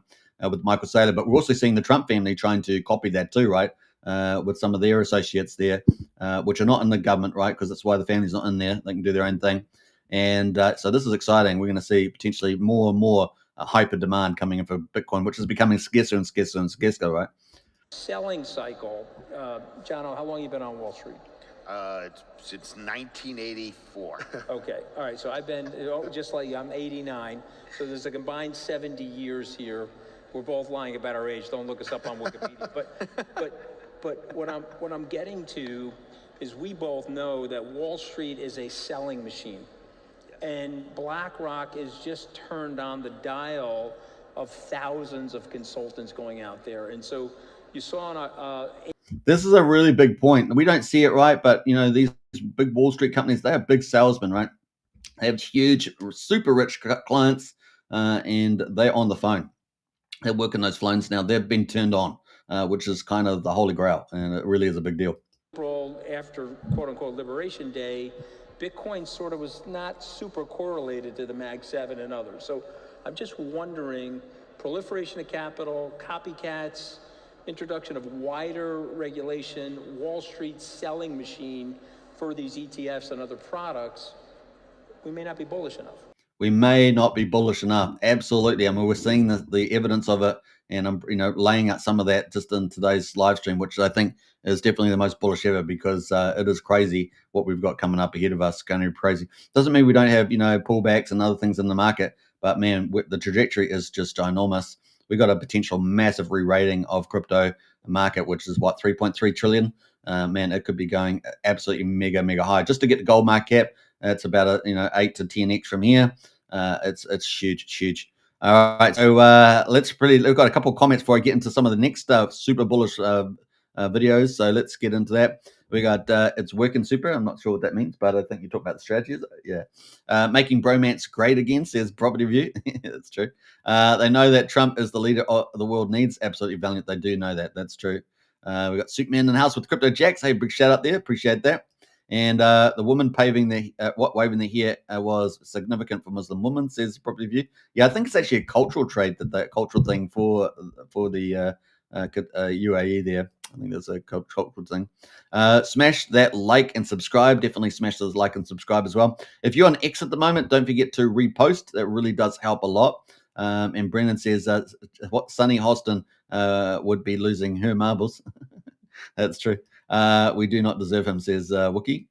with Michael Saylor. But we're also seeing the Trump family trying to copy that too, right? With some of their associates there, which are not in the government, right? Because that's why the family's not in there. They can do their own thing. And so this is exciting. We're going to see potentially more and more hyper demand coming in for Bitcoin, which is becoming scarcer and scarcer and scarcer, right? Selling cycle. John, how long have you been on Wall Street? Since 1984. Okay. All right. So I've been, just like you, I'm 89. So there's a combined 70 years here. We're both lying about our age. Don't look us up on Wikipedia. But what I'm getting to is we both know that Wall Street is a selling machine. Yes. And BlackRock is just turned on the dial of thousands of consultants going out there. And so you saw on this is a really big point. We don't see it, right? But, these big Wall Street companies, they are big salesmen, right? They have huge, super rich clients, and they're on the phone. They're working those phones now. They've been turned on, which is kind of the holy grail, and it really is a big deal. After quote-unquote Liberation Day, Bitcoin sort of was not super correlated to the Mag 7 and others. So I'm just wondering, proliferation of capital, copycats, introduction of wider regulation, Wall Street selling machine for these ETFs and other products, we may not be bullish enough. We may not be bullish enough. Absolutely. I mean, we're seeing the evidence of it, and I'm laying out some of that just in today's live stream, which I think is definitely the most bullish ever, because it is crazy what we've got coming up ahead of us. It's going to be crazy. Doesn't mean we don't have pullbacks and other things in the market, But man, the trajectory is just ginormous. We got a potential massive re-rating of crypto market, which is what, 3.3 trillion. Man, it could be going absolutely mega high. Just to get the gold market cap, it's about 8 to 10x from here. It's huge. All right, so we've got a couple of comments before I get into some of the next super bullish videos. So let's get into that. We got it's working super. I'm not sure what that means, but I think you talked about the strategies. Yeah. Making bromance great again, says Property View. That's true. They know that Trump is the leader the world needs. Absolutely valiant. They do know that. That's true. We got Superman in the house with Crypto Jacks. Hey, big shout out there. Appreciate that. And the woman waving their hair was significant for Muslim women, says Property View. Yeah, I think it's actually a cultural trait, that cultural thing for the UAE there. I think that's a cultural thing. Smash that like and subscribe. Definitely smash those like and subscribe as well. If you're on X at the moment, don't forget to repost. That really does help a lot. And Brennan says, what Sunny Hostin would be losing her marbles. That's true. We do not deserve him, says Wookie.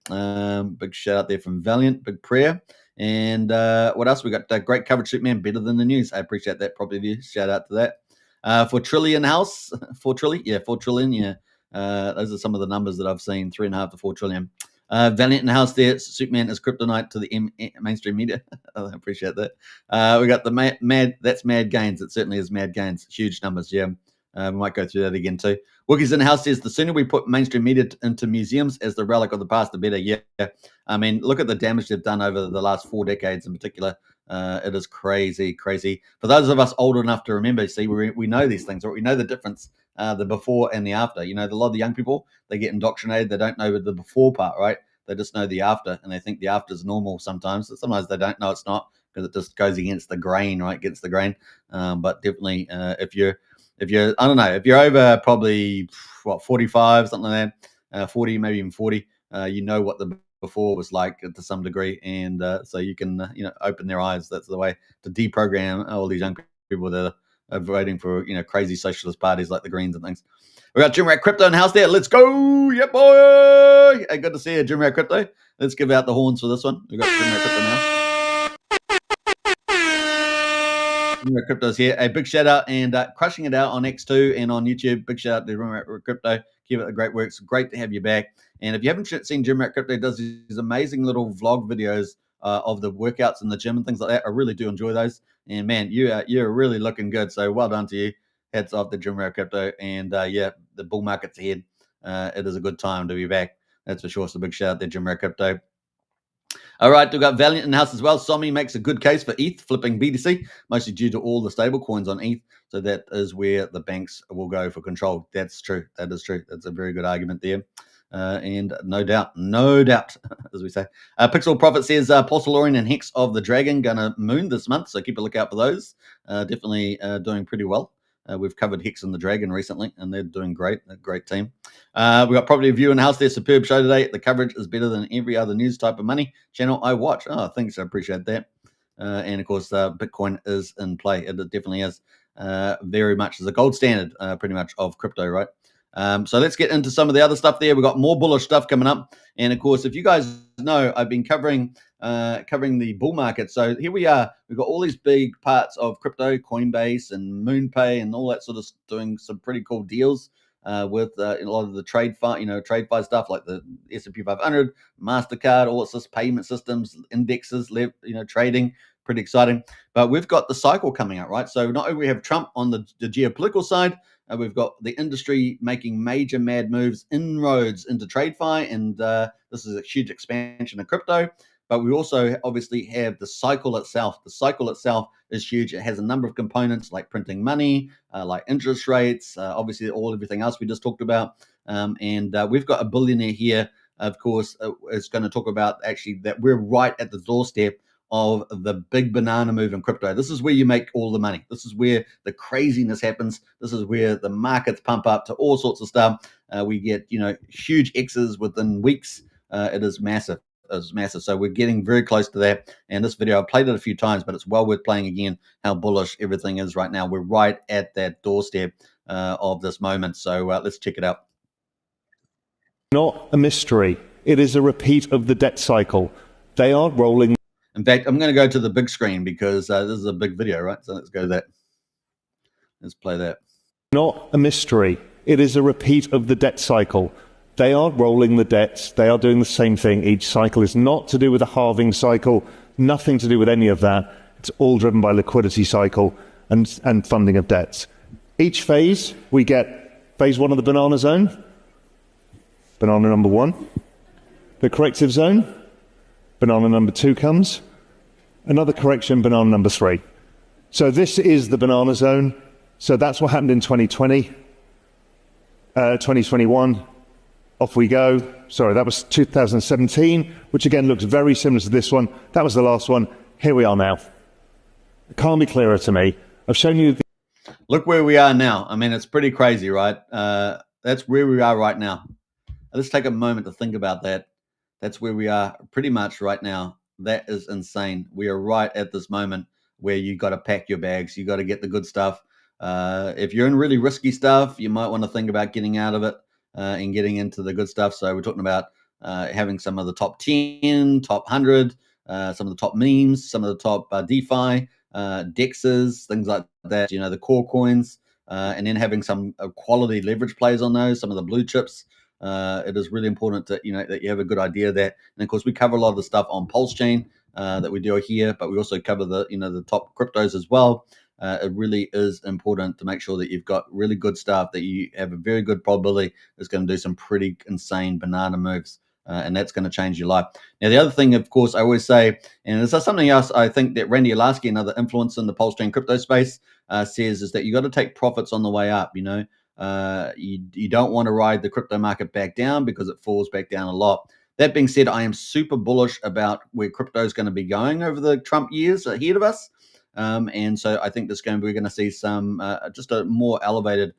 Big shout out there from Valiant. Big prayer. And what else? We got great coverage, Superman. Better than the news. I appreciate that. Property View. Shout out to that. For Trillion House. 4 trillion. Yeah, 4 trillion. Yeah. Those are some of the numbers that I've seen. 3.5 to 4 trillion. Valiant in the house there. Superman is kryptonite to the mainstream media. I appreciate that. We got the mad. That's mad gains. It certainly is mad gains. Huge numbers. Yeah. We might go through that again too. Wookie's in the house says the sooner we put mainstream media into museums as the relic of the past, the better. Yeah. I mean, look at the damage they've done over the last 4 decades in particular. It is crazy. For those of us old enough to remember, see, we know these things, or we know the difference, the before and the after. You know, a lot of the young people, they get indoctrinated. They don't know the before part, right? They just know the after, and they think the after is normal sometimes. Sometimes they don't know it's not, because it just goes against the grain, right? Against the grain. But definitely, if you're, I don't know, if you're over probably 45, something like that, 40, maybe even 40, you know what the before was like to some degree, and so you can open their eyes. That's the way to deprogram all these young people that are voting for crazy socialist parties like the Greens and things. We got Jim Rat Crypto in the house there. Let's go, yeah boy. Hey, good to see you, Jim Rat Crypto. Let's give out the horns for this one. We got Jim Rat Crypto in the house. Crypto's here. A big shout out and crushing it out on X2 and on YouTube. Big shout out to Jim Rat Crypto. Keep it the great work. It's great to have you back. And if you haven't seen Jim Rat Crypto, does these amazing little vlog videos of the workouts in the gym and things like that. I really do enjoy those. And man, you're really looking good. So well done to you. Hats off to Jim Rat Crypto. And yeah, the bull market's ahead. It is a good time to be back. That's for sure. So big shout out to Jim Rat Crypto. All right, we've got Valiant in the house as well. Somi makes a good case for ETH flipping BTC, mostly due to all the stable coins on ETH. So that is where the banks will go for control. That's true. That is true. That's a very good argument there. And no doubt, as we say. Pixel Prophet says Porcelain and Hex of the Dragon going to moon this month. So keep a lookout for those. Definitely doing pretty well. We've covered Hex and the Dragon recently, and they're doing great. A great team. We got Property View in the house there. Superb show today. The coverage is better than every other news type of money channel I watch. Oh, thanks. I appreciate that. And of course, Bitcoin is in play. It definitely is. Very much as a gold standard, pretty much, of crypto, right? So let's get into some of the other stuff there. We've got more bullish stuff coming up. And of course, if you guys know, I've been covering the bull market. So here we are. We've got all these big parts of crypto, Coinbase and MoonPay and all that sort of doing some pretty cool deals with a lot of the TradeFi stuff like the S&P 500, MasterCard, all sorts of payment systems, indexes, trading. Pretty exciting. But we've got the cycle coming up, right? So not only we have Trump on the geopolitical side, we've got the industry making major mad moves, inroads into TradeFi, and this is a huge expansion of crypto. But we also obviously have the cycle itself. The cycle itself is huge. It has a number of components like printing money, like interest rates, obviously everything else we just talked about. And we've got a billionaire here, of course, is going to talk about actually that we're right at the doorstep of the big banana move in crypto. This is where you make all the money. This is where the craziness happens. This is where the markets pump up to all sorts of stuff. We get, huge X's within weeks. It is massive. It's massive. So we're getting very close to that. And this video, I've played it a few times, but it's well worth playing again how bullish everything is right now. We're right at that doorstep of this moment. So let's check it out. Not a mystery. It is a repeat of the debt cycle. They are rolling. In fact, I'm going to go to the big screen because this is a big video, right? So let's go to that. Let's play that. Not a mystery. It is a repeat of the debt cycle. They are rolling the debts. They are doing the same thing each cycle. It's not to do with a halving cycle, nothing to do with any of that. It's all driven by liquidity cycle and funding of debts. Each phase, we get phase 1 of the banana zone, banana number 1. The corrective zone, banana number 2 comes. Another correction, banana number 3. So this is the banana zone. So that's what happened in 2020, 2021. Off we go. Sorry, that was 2017, which again looks very similar to this one. That was the last one. Here we are now. It can't be clearer to me. I've shown you. Look where we are now. I mean, it's pretty crazy, right? That's where we are right now. Let's take a moment to think about that. That's where we are pretty much right now. That is insane. We are right at this moment where you got to pack your bags. You got to get the good stuff. If you're in really risky stuff, you might want to think about getting out of it and getting into the good stuff. So we're talking about having some of the top 10, top 100, some of the top memes, some of the top DeFi, DEXs, things like that, you know, the core coins, and then having some quality leverage plays on those, some of the blue chips. It is really important to, you know, that you have a good idea of that. And of course, we cover a lot of the stuff on PulseChain that we do here, but we also cover the, you know, the top cryptos as well. It really is important to make sure that you've got really good stuff that you have a very good probability is going to do some pretty insane banana moves. And that's going to change your life. Now, the other thing, of course, I always say, and this is something else I think that Randy Alaski, another influencer in the PulseChain crypto space, says is that you got to take profits on the way up. You know, you don't want to ride the crypto market back down because it falls back down a lot. That being said, I am super bullish about where crypto is going to be going over the Trump years ahead of us. And so I think we're going to see some just a more elevated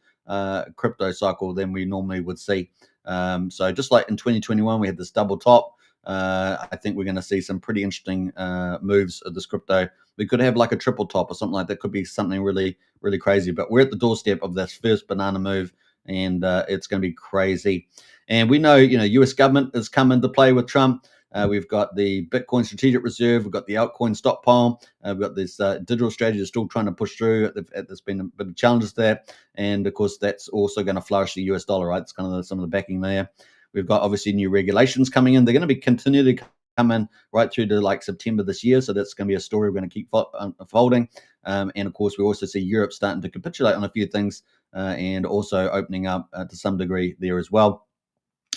crypto cycle than we normally would see. So just like in 2021, we had this double top. I think we're going to see some pretty interesting moves of this crypto. We could have like a triple top or something like that. Could be something really, really crazy. But we're at the doorstep of this first banana move, and it's going to be crazy. And we know, you know, U.S. government has come into play with Trump. We've got the Bitcoin Strategic Reserve. We've got the altcoin stockpile. We've got this digital strategy that's still trying to push through. There's been a bit of challenges there. And, of course, that's also going to flourish the US dollar, right? It's kind of some of the backing there. We've got, obviously, new regulations coming in. They're going to be continually come in right through to, like, September this year. So that's going to be a story we're going to keep unfolding. And, of course, we also see Europe starting to capitulate on a few things and also opening up to some degree there as well.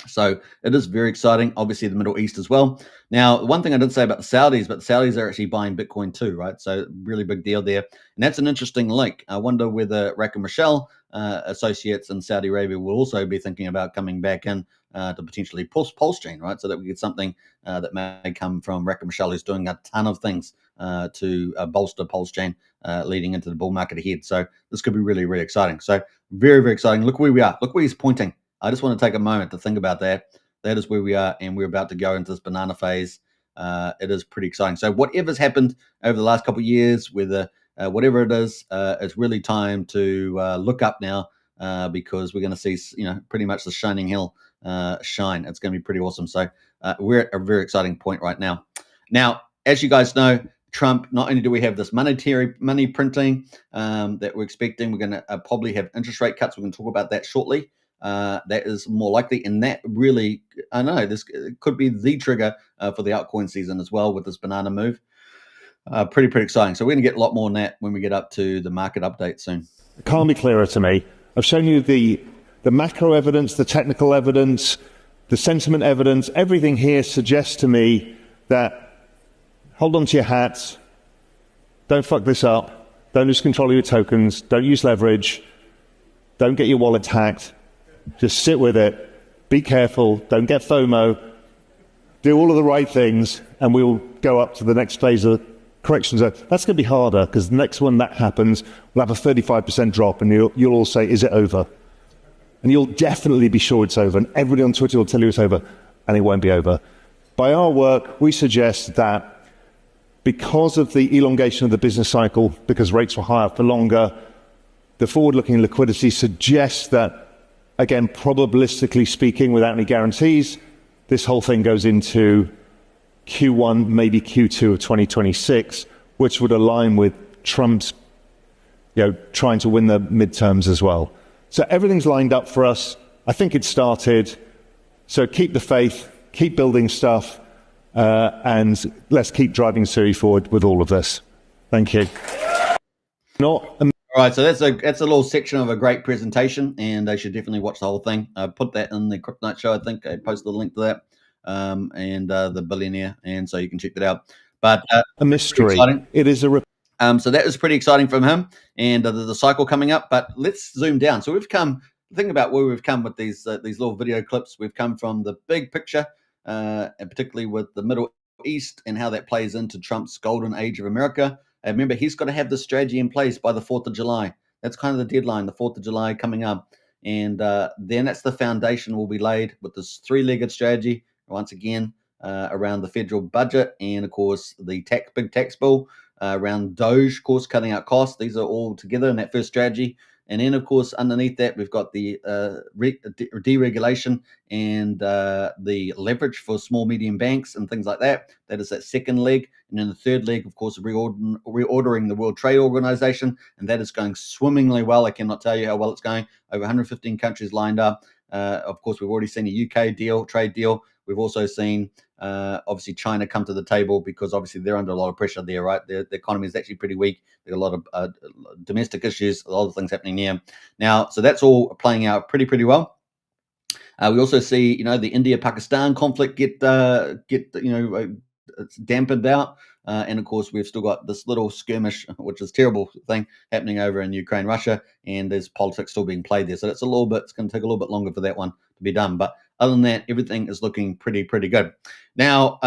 So it is very exciting. Obviously, the Middle East as well. Now, one thing I didn't say about the Saudis, but the Saudis are actually buying Bitcoin too, right? So really big deal there. And that's an interesting link. I wonder whether Rack and Michelle associates in Saudi Arabia will also be thinking about coming back in to potentially PulseChain, right? So that we get something that may come from Rack and Michelle, who's doing a ton of things to bolster PulseChain leading into the bull market ahead. So this could be really, really exciting. So very, very exciting. Look where we are. Look where he's pointing. I just want to take a moment to think about that. That is where we are, and we're about to go into this banana phase. It is pretty exciting. So whatever's happened over the last couple of years, whether whatever it is, it's really time to look up now because we're going to see, you know, pretty much the shining hill shine. It's going to be pretty awesome. So we're at a very exciting point right now. Now, as you guys know, Trump, not only do we have this money printing that we're expecting, we're going to probably have interest rate cuts. We're going to talk about that shortly. That is more likely, and that really, I know this could be the trigger for the altcoin season as well with this banana move. Pretty exciting. So we're going to get a lot more on that when we get up to the market update soon. It can't be clearer to me. I've shown you the macro evidence, the technical evidence, the sentiment evidence. Everything here suggests to me that hold on to your hats, don't fuck this up, don't lose control of your tokens, don't use leverage, don't get your wallet hacked. Just sit with it, be careful, don't get FOMO, do all of the right things, and we'll go up to the next phase of corrections. That's going to be harder because the next one that happens will have a 35% drop, and you'll all say, is it over? And you'll definitely be sure it's over, and everybody on Twitter will tell you it's over, and it won't be over. By our work, we suggest that because of the elongation of the business cycle, because rates were higher for longer, the forward-looking liquidity suggests that, again, probabilistically speaking, without any guarantees, this whole thing goes into Q1, maybe Q2 of 2026, which would align with Trump's, trying to win the midterms as well. So everything's lined up for us. I think it started. So keep the faith, keep building stuff, and let's keep driving Siri forward with all of this. Thank you. All right, so that's a little section of a great presentation, and they should definitely watch the whole thing. I put that in the Crypto Night show. I think I posted a link to that, and the billionaire, and so you can check that out. But a mystery. It is a. So that was pretty exciting from him, and the cycle coming up. But let's zoom down. So we've come. Think about where we've come with these little video clips. We've come from the big picture, and particularly with the Middle East and how that plays into Trump's golden age of America. And remember, he's got to have the strategy in place by the 4th of July. That's kind of the deadline, the 4th of July coming up. And then that's the foundation will be laid with this three-legged strategy, once again, around the federal budget and, of course, the big tax bill, around Doge, of course, cutting out costs. These are all together in that first strategy. And then, of course, underneath that, we've got the deregulation and the leverage for small, medium banks and things like that. That is that second leg. And then the third leg, of course, reordering the World Trade Organization. And that is going swimmingly well. I cannot tell you how well it's going. Over 115 countries lined up. Of course, we've already seen a UK deal, trade deal. We've also seen, obviously, China come to the table because, obviously, they're under a lot of pressure there, right? The economy is actually pretty weak. There are a lot of domestic issues, a lot of things happening there. Now, so that's all playing out pretty well. We also see, the India-Pakistan conflict get it's dampened out. And, of course, we've still got this little skirmish, which is a terrible thing, happening over in Ukraine, Russia, and there's politics still being played there. So it's going to take a little bit longer for that one to be done. But other than that, everything is looking pretty good. Now,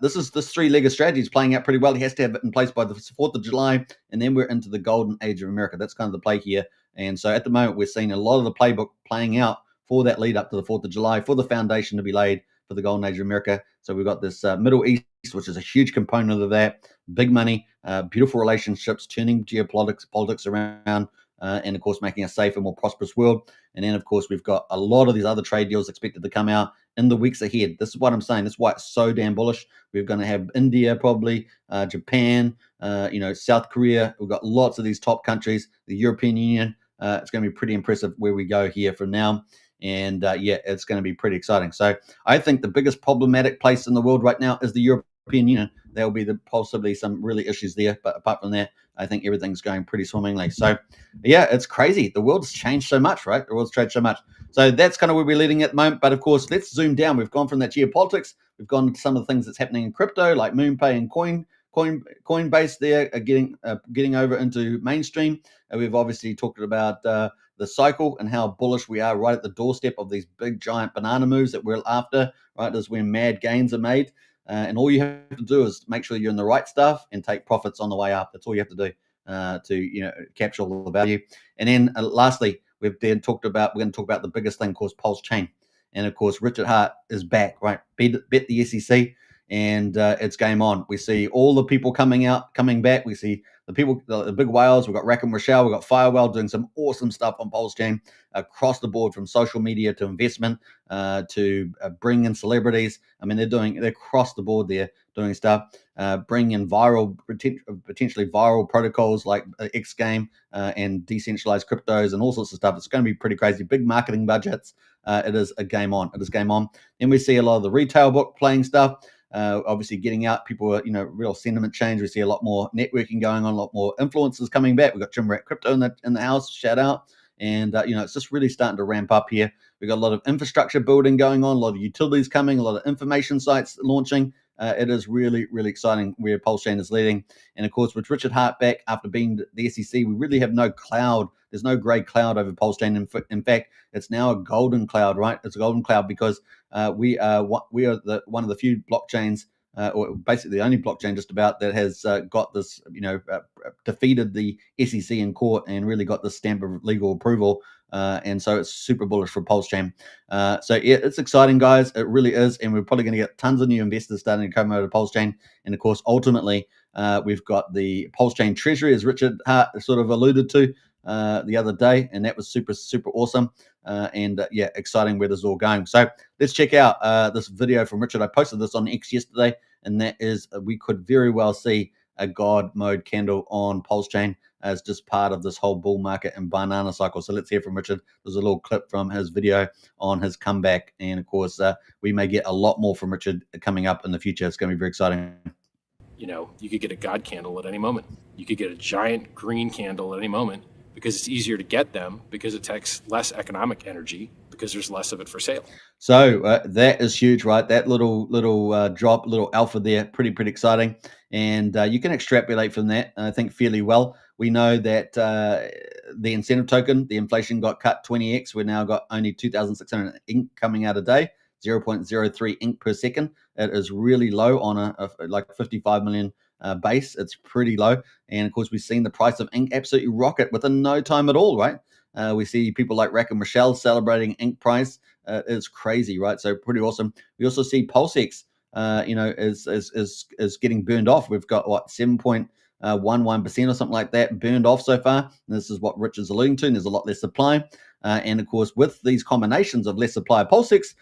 this three-legged strategy is playing out pretty well. He has to have it in place by the 4th of July, and then we're into the golden age of America. That's kind of the play here. And so at the moment, we're seeing a lot of the playbook playing out for that lead up to the 4th of July, for the foundation to be laid for the golden age of America. So we've got this Middle East, which is a huge component of that. Big money, beautiful relationships, turning politics around, and, of course, making a safer, more prosperous world. And then, of course, we've got a lot of these other trade deals expected to come out in the weeks ahead. This is what I'm saying. That's why it's so damn bullish. We're going to have India probably, Japan, South Korea. We've got lots of these top countries, the European Union. It's going to be pretty impressive where we go here from now. And, it's going to be pretty exciting. So I think the biggest problematic place in the world right now is the European Union. There will be possibly some really issues there. But apart from that, I think everything's going pretty swimmingly. So, yeah, it's crazy. The world's changed so much, right? The world's changed so much. So that's kind of where we're leading at the moment. But, of course, let's zoom down. We've gone from that geopolitics. We've gone to some of the things that's happening in crypto, like MoonPay and Coinbase there are getting over into mainstream. And we've obviously talked about the cycle and how bullish we are right at the doorstep of these big, giant banana moves that we're after, right? That's where mad gains are made. And all you have to do is make sure you're in the right stuff and take profits on the way up. That's all you have to do to capture all the value. And then lastly, we're going to talk about the biggest thing called PulseChain. And of course, Richard Hart is back, right? Bet the SEC, and it's game on. We see all the people coming back. We see the big whales. We've got Rack and Rochelle. We've got Firewell doing some awesome stuff on PulseChain across the board, from social media to investment to bring in celebrities. I mean, they're across the board there doing stuff, bring in potentially viral protocols like X Game and decentralized cryptos and all sorts of stuff. It's going to be pretty crazy. Big marketing budgets. It is a game on. It is game on. Then we see a lot of the retail book playing stuff. Obviously getting out, people are, real sentiment change. We see a lot more networking going on, a lot more influencers coming back. We've got Jim Rat Crypto in the house, shout out. And, it's just really starting to ramp up here. We've got a lot of infrastructure building going on, a lot of utilities coming, a lot of information sites launching. It is really, really exciting where PulseChain is leading. And, of course, with Richard Hart back after being the SEC, we really have no cloud. There's no gray cloud over PulseChain. In fact, it's now a golden cloud, right? It's a golden cloud because we are one of the few blockchains, or basically the only blockchain just about, that has got this, defeated the SEC in court and really got this stamp of legal approval. And so it's super bullish for PulseChain. So yeah, it's exciting, guys. It really is. And we're probably going to get tons of new investors starting to come over to PulseChain. And of course, ultimately, we've got the PulseChain treasury, as Richard Hart sort of alluded to the other day. And that was super, super awesome. Exciting where this is all going. So let's check out this video from Richard. I posted this on X yesterday. and that is we could very well see a God mode candle on PulseChain as just part of this whole bull market and banana cycle. So let's hear from Richard. There's a little clip from his video on his comeback, and of course we may get a lot more from Richard coming up in the future. It's going to be very exciting. You know, you could get a God candle at any moment. You could get a giant green candle at any moment, because it's easier to get them, because it takes less economic energy, because there's less of it for sale. So that is huge, right? That little drop, little alpha there, pretty exciting. And you can extrapolate from that, I think, fairly well. We know that the incentive token, the inflation got cut 20x. We've now got only 2,600 ink coming out a day, 0.03 ink per second. It is really low on a like 55 million base. It's pretty low. And of course, we've seen the price of ink absolutely rocket within no time at all, right? We see people like Rack and Michelle celebrating ink price. It's crazy, right? So pretty awesome. We also see PulseX, is getting burned off. We've got what 7.11% or something like that burned off so far. And this is what Rich is alluding to. And there's a lot less supply. And of course, with these combinations of less supply of PulseX,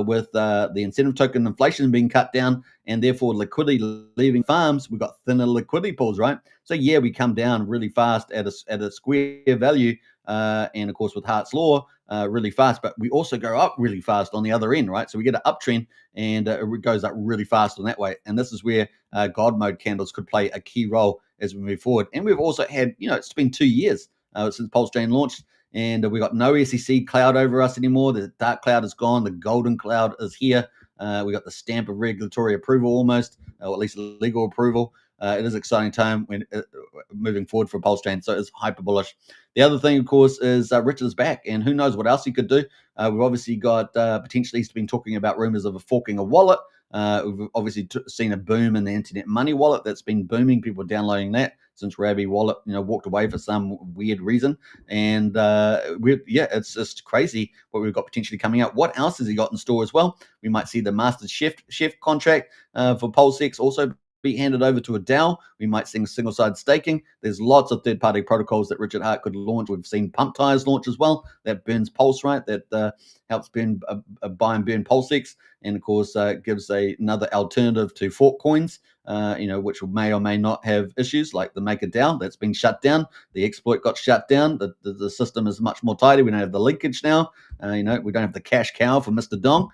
with the incentive token inflation being cut down, and therefore liquidity leaving farms, we've got thinner liquidity pools, right? So yeah, we come down really fast at a square value, and of course with Hart's law, really fast, but we also go up really fast on the other end, right? So we get an uptrend, and it goes up really fast on that way. And this is where God mode candles could play a key role as we move forward. And we've also had, it's been 2 years since PulseChain launched. And we got no SEC cloud over us anymore. The dark cloud is gone. The golden cloud is here. We got the stamp of regulatory approval almost, or at least legal approval. It is an exciting time when moving forward for PulseChain. So it's hyper bullish. The other thing, of course, is Richard is back, and who knows what else he could do. We've obviously got potentially he's been talking about rumors of a forking a wallet. We've obviously seen a boom in the internet money wallet that's been booming. People downloading that since Rabby Wallet, walked away for some weird reason. And it's just crazy what we've got potentially coming out. What else has he got in store as well? We might see the master chef contract for PulseX also be handed over to a DAO. We might see single-side staking. There's lots of third-party protocols that Richard Hart could launch. We've seen Pump Tires launch as well. That burns Pulse, right? That helps burn buy and burn PulseX, and of course gives another alternative to fork coins, which may or may not have issues, like the Maker DAO that's been shut down. The exploit got shut down. The system is much more tidy. We don't have the linkage now. We don't have the cash cow for Mr. Dong.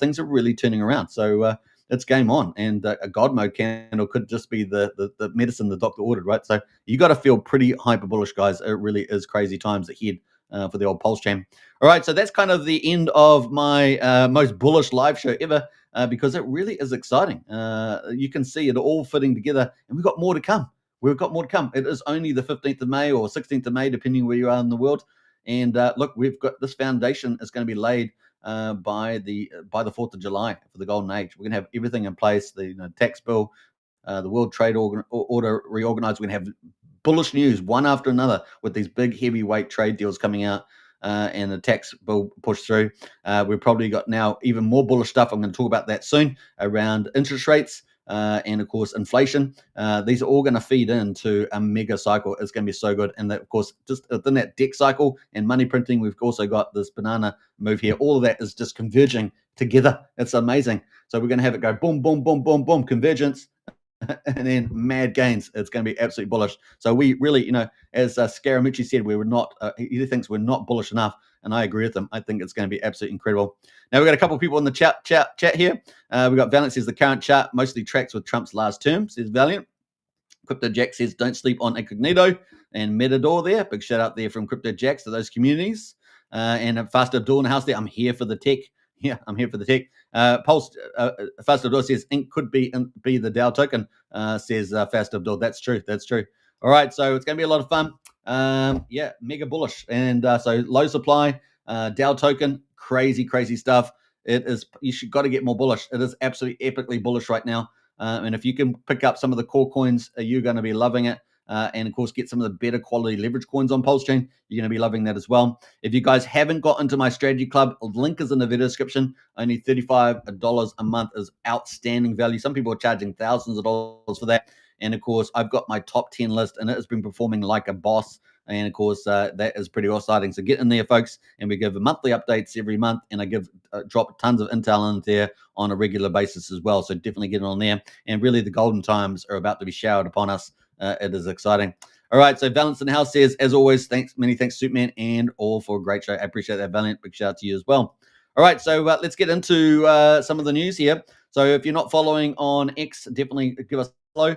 Things are really turning around. So it's game on, and a God mode candle could just be the medicine the doctor ordered, right? So you got to feel pretty hyper bullish, guys. It really is crazy times ahead for the old PulseChain. All right, so that's kind of the end of my most bullish live show ever, because it really is exciting. You can see it all fitting together, and we've got more to come. We've got more to come. It is only the 15th of May or 16th of May, depending where you are in the world. And look, we've got this foundation is going to be laid by the 4th of July for the golden age. We're going to have everything in place, the tax bill, the World Trade Order reorganized. We're going to have bullish news one after another with these big heavyweight trade deals coming out, and the tax bill pushed through. We've probably got now even more bullish stuff. I'm going to talk about that soon around interest rates. And of course, inflation. These are all going to feed into a mega cycle. It's going to be so good. And that, of course, just within that deck cycle and money printing, we've also got this banana move here. All of that is just converging together. It's amazing. So we're going to have it go boom, boom, boom, boom, boom, convergence, and then mad gains. It's going to be absolutely bullish. So we really, as Scaramucci said, we were not, he thinks we're not bullish enough. And I agree with him. I think it's going to be absolutely incredible. Now, we've got a couple of people in the chat here. We've got Valiant says the current chart mostly tracks with Trump's last term, says Valiant. Crypto Jack says don't sleep on Incognito and Metador there. Big shout out there from Crypto Jacks to those communities. And Fast Abdul in the house there. I'm here for the tech. Yeah, I'm here for the tech. Fast Abdul says Ink could be the DAO token, says Fast Abdul. That's true. That's true. All right, so it's going to be a lot of fun. Mega bullish. And so low supply, DAO token, crazy stuff. It is, got to get more bullish. It is absolutely epically bullish right now. And if you can pick up some of the core coins, you're going to be loving it. And of course, get some of the better quality leverage coins on PulseChain. You're going to be loving that as well. If you guys haven't got into my strategy club, link is in the video description. Only $35 a month is outstanding value. Some people are charging thousands of dollars for that. And of course, I've got my top 10 list, and it has been performing like a boss. And of course, that is pretty exciting. So get in there, folks. And we give monthly updates every month. And I drop tons of intel in there on a regular basis as well. So definitely get on there. And really, the golden times are about to be showered upon us. It is exciting. All right, so Valence in the house says, as always, many thanks, Superman, and all for a great show. I appreciate that, Valiant. Big shout out to you as well. All right, so let's get into some of the news here. So if you're not following on X, definitely give us a follow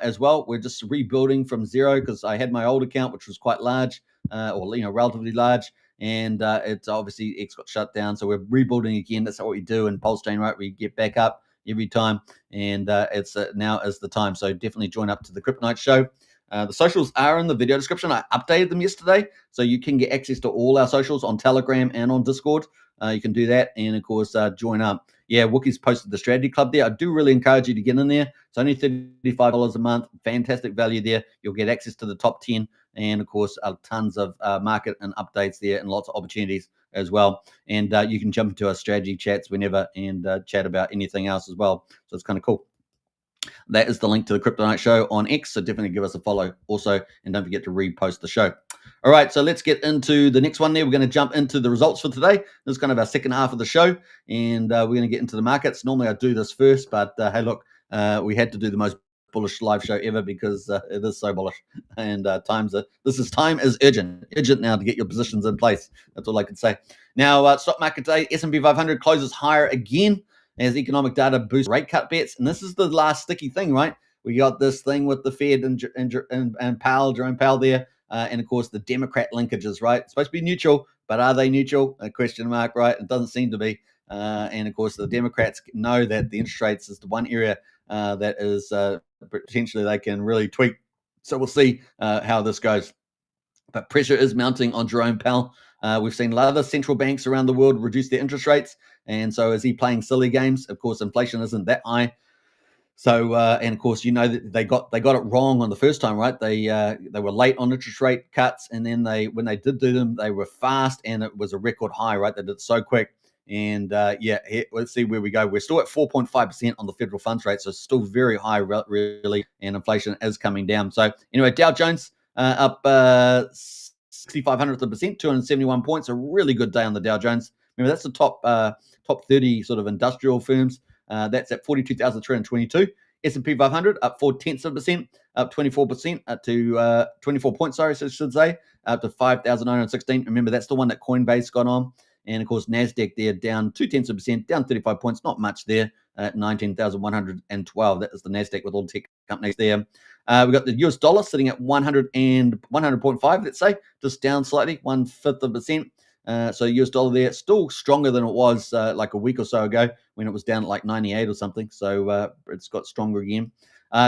as well. We're just rebuilding from zero because I had my old account, which was quite large, or relatively large, and it's obviously X got shut down. So we're rebuilding again. That's what we do in PulseChain, right? We get back up every time, and it's now is the time. So definitely join up to the Kryptonite show. The socials are in the video description. I updated them yesterday, so you can get access to all our socials on Telegram and on Discord. You can do that, and of course, join up. Yeah, Wookie's posted the strategy club there. I do really encourage you to get in there. It's only $35 a month. Fantastic value there. You'll get access to the top 10, and of course, tons of market and updates there, and lots of opportunities as well. And you can jump into our strategy chats whenever and chat about anything else as well. So it's kind of cool. That is the link to the Kryptonite show on X, so definitely give us a follow also, and don't forget to repost the show. All right, so let's get into the next one there. We're going to jump into the results for today. This is kind of our second half of the show, and we're going to get into the markets. Normally I do this first, but hey, look, we had to do the most bullish live show ever because it is so bullish, and time is urgent now to get your positions in place. That's all I can say. Now, stock market day, S&P 500 closes higher again as economic data boosts rate cut bets. And this is the last sticky thing, right? We got this thing with the Fed and Powell, Jerome Powell there. And, of course, the Democrat linkages, right? It's supposed to be neutral, but are they neutral? A question mark, right? It doesn't seem to be. And, of course, the Democrats know that the interest rates is the one area that is potentially they can really tweak. So we'll see how this goes. But pressure is mounting on Jerome Powell. We've seen a lot of the central banks around the world reduce their interest rates. And so is he playing silly games? Of course, inflation isn't that high. So, and of course, you know that they got it wrong on the first time, right? They were late on interest rate cuts. And then when they did do them, they were fast and it was a record high, right? They did it so quick. And let's see where we go. We're still at 4.5% on the federal funds rate. So it's still very high, really. And inflation is coming down. So anyway, Dow Jones up 0.65%, 271 points. A really good day on the Dow Jones. Remember, that's the top 30 sort of industrial firms. That's at 42,322. S&P 500 up 0.4%, up 24%, up to 24 points, sorry, so I should say, up to 5,916. Remember, that's the one that Coinbase got on. And, of course, NASDAQ there down 0.2%, down 35 points, not much there, at 19,112. That is the NASDAQ with all tech companies there. We've got the US dollar sitting at 100.5, let's say, just down slightly, 1/5%. So US dollar there, still stronger than it was like a week or so ago when it was down at like 98 or something. So it's got stronger again.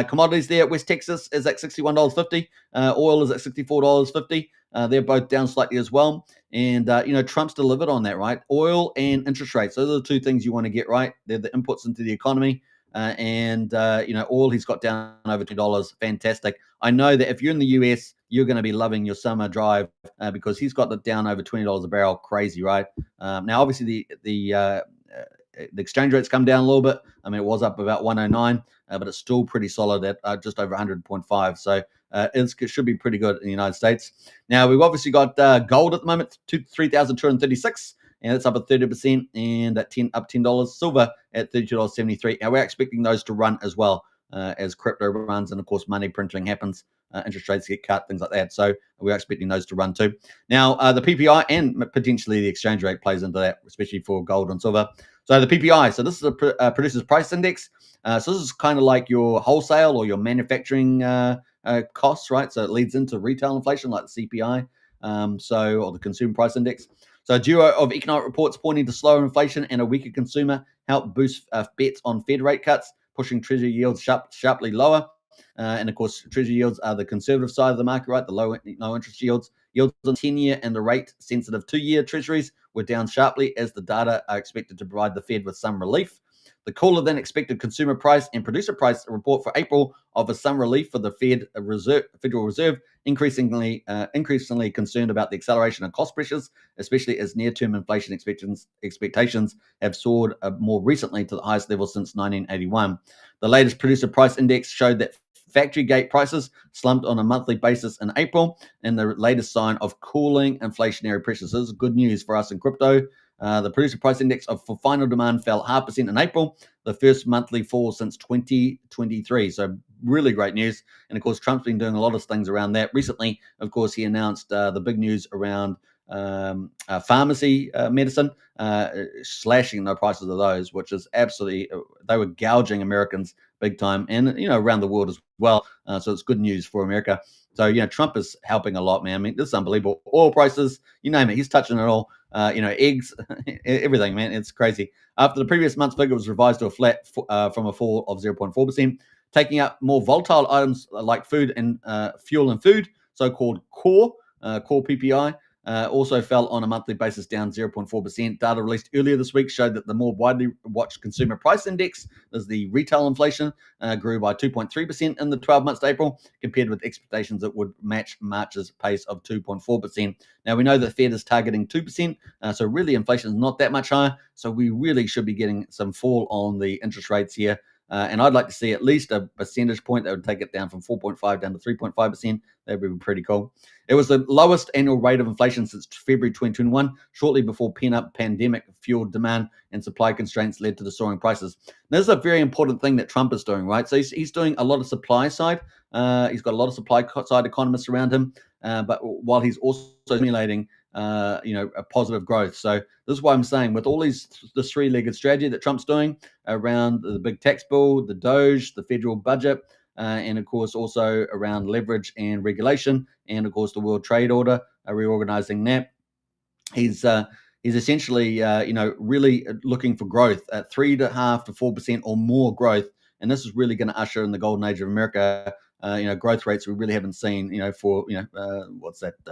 Commodities there, West Texas is at $61.50. Oil is at $64.50. They're both down slightly as well. And, Trump's delivered on that, right? Oil and interest rates. Those are the two things you want to get right. They're the inputs into the economy. Oil he's got down over $2. Fantastic. I know that if you're in the US, you're going to be loving your summer drive because he's got it down over $20 a barrel. Crazy, right? Now, obviously, the exchange rate's come down a little bit. I mean, it was up about 109, but it's still pretty solid at just over 100.5. So it should be pretty good in the United States. Now, we've obviously got gold at the moment, 3,236. And it's up at 30% and at up $10. Silver at $32.73. And we're expecting those to run as well as crypto runs. And, of course, money printing happens. Interest rates get cut, things like that. So we're expecting those to run too. Now, the PPI and potentially the exchange rate plays into that, especially for gold and silver. So the PPI, so this is a producer's price index. So this is kind of like your wholesale or your manufacturing costs, right? So it leads into retail inflation like the CPI, or the consumer price index. So a duo of economic reports pointing to slower inflation and a weaker consumer help boost bets on Fed rate cuts, pushing Treasury yields sharply lower. And, of course, Treasury yields are the conservative side of the market, right? The low interest yields. Yields on 10-year and the rate-sensitive 2-year Treasuries were down sharply as the data are expected to provide the Fed with some relief. The cooler-than-expected consumer price and producer price report for April offer some relief for the Federal Reserve, increasingly concerned about the acceleration of cost pressures, especially as near-term inflation expectations have soared more recently to the highest level since 1981. The latest producer price index showed that factory gate prices slumped on a monthly basis in April, and the latest sign of cooling inflationary pressures. So this is good news for us in crypto. The producer price index for final demand fell 0.5% in April, the first monthly fall since 2023. So really great news. And of course, Trump's been doing a lot of things around that. Recently, of course, he announced the big news around pharmacy medicine, slashing the prices of those, which is absolutely, they were gouging Americans big time, and around the world as well. So it's good news for America. So Trump is helping a lot, man. I mean, this is unbelievable. Oil prices, you name it, he's touching it all. Eggs, everything, man. It's crazy. After the previous month's figure was revised to a flat from a fall of 0.4%, taking up more volatile items like food and fuel and food, so-called core PPI. Also fell on a monthly basis, down 0.4%. Data released earlier this week showed that the more widely watched consumer price index, as the retail inflation, grew by 2.3% in the 12 months to April, compared with expectations that would match March's pace of 2.4%. Now, we know that the Fed is targeting 2%, so really inflation is not that much higher, so we really should be getting some fall on the interest rates here. And I'd like to see at least a percentage point that would take it down from 4.5 down to 3.5%. That would be pretty cool. It was the lowest annual rate of inflation since February 2021, shortly before pent-up pandemic-fueled demand and supply constraints led to the soaring prices. Now, this is a very important thing that Trump is doing, right? So he's doing a lot of supply side. He's got a lot of supply side economists around him, but while he's also stimulating a positive growth. So this is why I'm saying with all this three-legged strategy that Trump's doing around the big tax bill, the Doge, the federal budget, and of course also around leverage and regulation, and of course the World Trade Order, reorganizing that. He's essentially really looking for growth at 3.5 to 4% or more growth, and this is really going to usher in the golden age of America. Growth rates we really haven't seen, for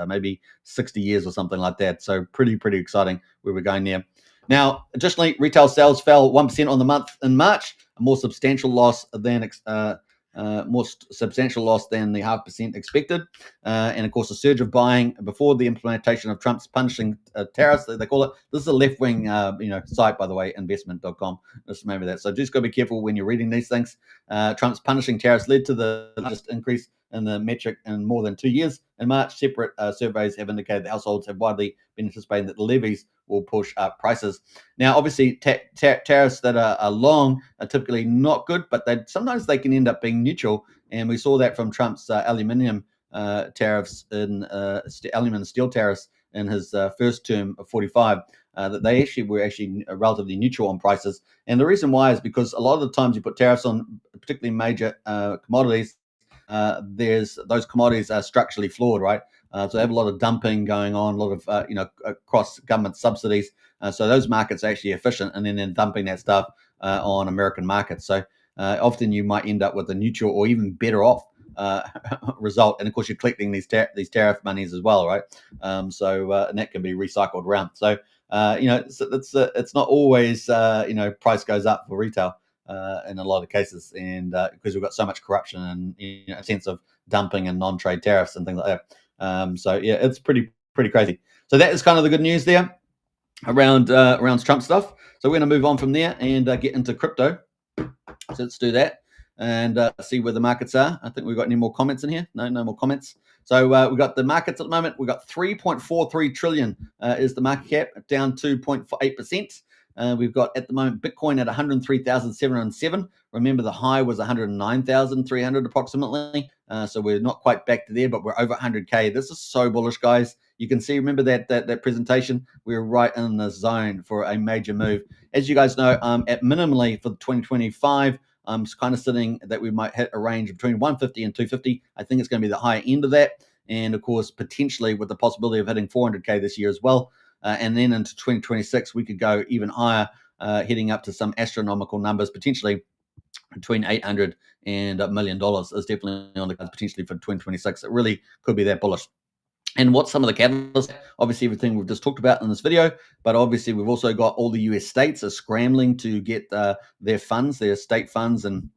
maybe 60 years or something like that. So pretty exciting where we're going there. Now, additionally, retail sales fell 1% on the month in March, a more substantial loss than the 0.5% expected. And of course, a surge of buying before the implementation of Trump's punishing tariffs, they call it. This is a left-wing, site, by the way, investment.com. Just remember that. So just got to be careful when you're reading these things. Trump's punishing tariffs led to the largest increase in the metric in more than 2 years. In March, separate surveys have indicated that households have widely been anticipating that the levies will push up prices. Now, obviously, tariffs that are long are typically not good, but sometimes they can end up being neutral. And we saw that from Trump's aluminium tariffs, aluminum and steel tariffs in his first term of 45, that they were relatively neutral on prices. And the reason why is because a lot of the times you put tariffs on particularly major commodities, those commodities are structurally flawed, right? So they have a lot of dumping going on, a lot of across government subsidies. So those markets are actually efficient, and then they're dumping that stuff on American markets. So often you might end up with a neutral or even better off result. And of course, you're collecting these tariff monies as well, right? And that can be recycled around. So it's not always price goes up for retail. In a lot of cases, and because we've got so much corruption and a sense of dumping and non-trade tariffs and things like that. It's pretty crazy. So that is kind of the good news there around Trump stuff. So we're going to move on from there and get into crypto. So let's do that and see where the markets are. I think we've got any more comments in here. No more comments. So we've got the markets at the moment. We've got 3.43 trillion is the market cap, down 2.8%. We've got at the moment Bitcoin at 103,707. Remember, the high was 109,300 approximately. So we're not quite back to there, but we're over 100K. This is so bullish, guys. You can see, remember that presentation? We're right in the zone for a major move. As you guys know, at minimally for 2025, I'm kind of sitting that we might hit a range between 150 and 250. I think it's going to be the higher end of that. And of course, potentially with the possibility of hitting 400K this year as well. And then into 2026, we could go even higher, heading up to some astronomical numbers, potentially between 800 and $1 million is definitely on the cards potentially for 2026. It really could be that bullish. And what's some of the catalysts? Obviously, everything we've just talked about in this video, but obviously we've also got all the US states are scrambling to get their funds, their state funds and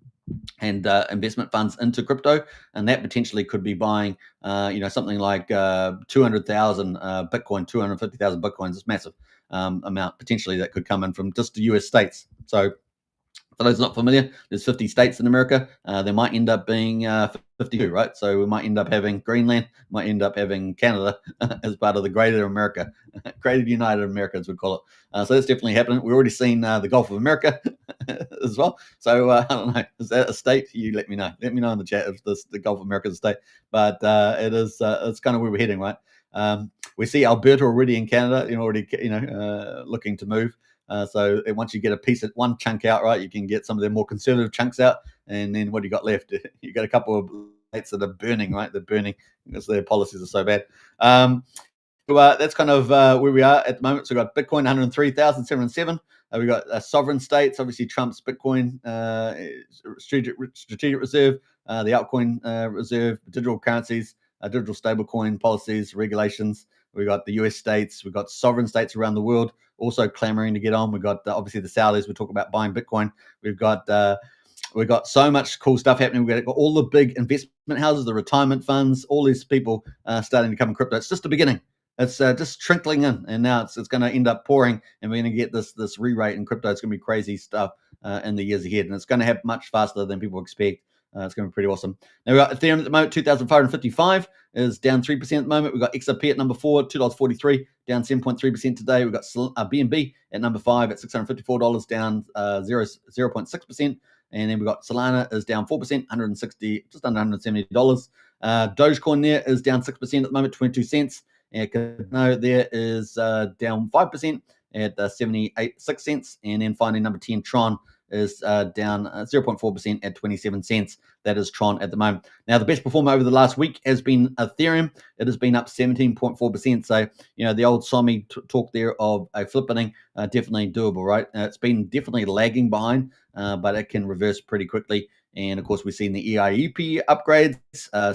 investment funds into crypto, and that potentially could be buying, something like 200,000 Bitcoin, 250,000 Bitcoins. It's massive amount potentially that could come in from just the US states. So For those not familiar, there's 50 states in America. There might end up being 52, right? So we might end up having Greenland, might end up having Canada as part of the Greater America, Greater United America, as we call it. So that's definitely happening. We've already seen the Gulf of America as well. So I don't know, is that a state? You let me know. Let me know in the chat if the Gulf of America is a state. But it is. It's kind of where we're heading, right? We see Alberta already in Canada, already looking to move. So once you get a piece of one chunk out, right, you can get some of their more conservative chunks out, and then what do you got left? You got a couple of states that are burning, right? They're burning because their policies are so bad. So that's kind of where we are at the moment. So we've got Bitcoin 103,707. We've got sovereign states, obviously Trump's Bitcoin strategic reserve, the altcoin reserve, digital currencies, digital stablecoin policies, regulations. We've got the US states. We've got sovereign states around the world also clamoring to get on. We've got obviously the Saudis. We talk about buying Bitcoin. We've got so much cool stuff happening. We've got all the big investment houses, the retirement funds, all these people starting to come in crypto. It's just the beginning. It's just trickling in, and now it's going to end up pouring, and we're going to get this re-rate in crypto. It's going to be crazy stuff in the years ahead, and it's going to happen much faster than people expect. It's going to be pretty awesome. Now we've got Ethereum at the moment, 2,555 is down 3% at the moment. We've got XRP at number 4, $2.43, down 7.3% today. We've got BNB at number 5 at $654, down 0.6%. And then we've got Solana is down 4%, just under $170. Dogecoin there is down 6% at the moment, 22 cents. And Cardano there is down 5% at 78 cents. And then finally, number 10, Tron, is down 0.4% at 27 cents. That is Tron at the moment. Now, the best performer over the last week has been Ethereum. It has been up 17.4%. So, the old Somi talk there of a flippening, definitely doable, right? It's been definitely lagging behind, but it can reverse pretty quickly. And, of course, we've seen the EIEP upgrades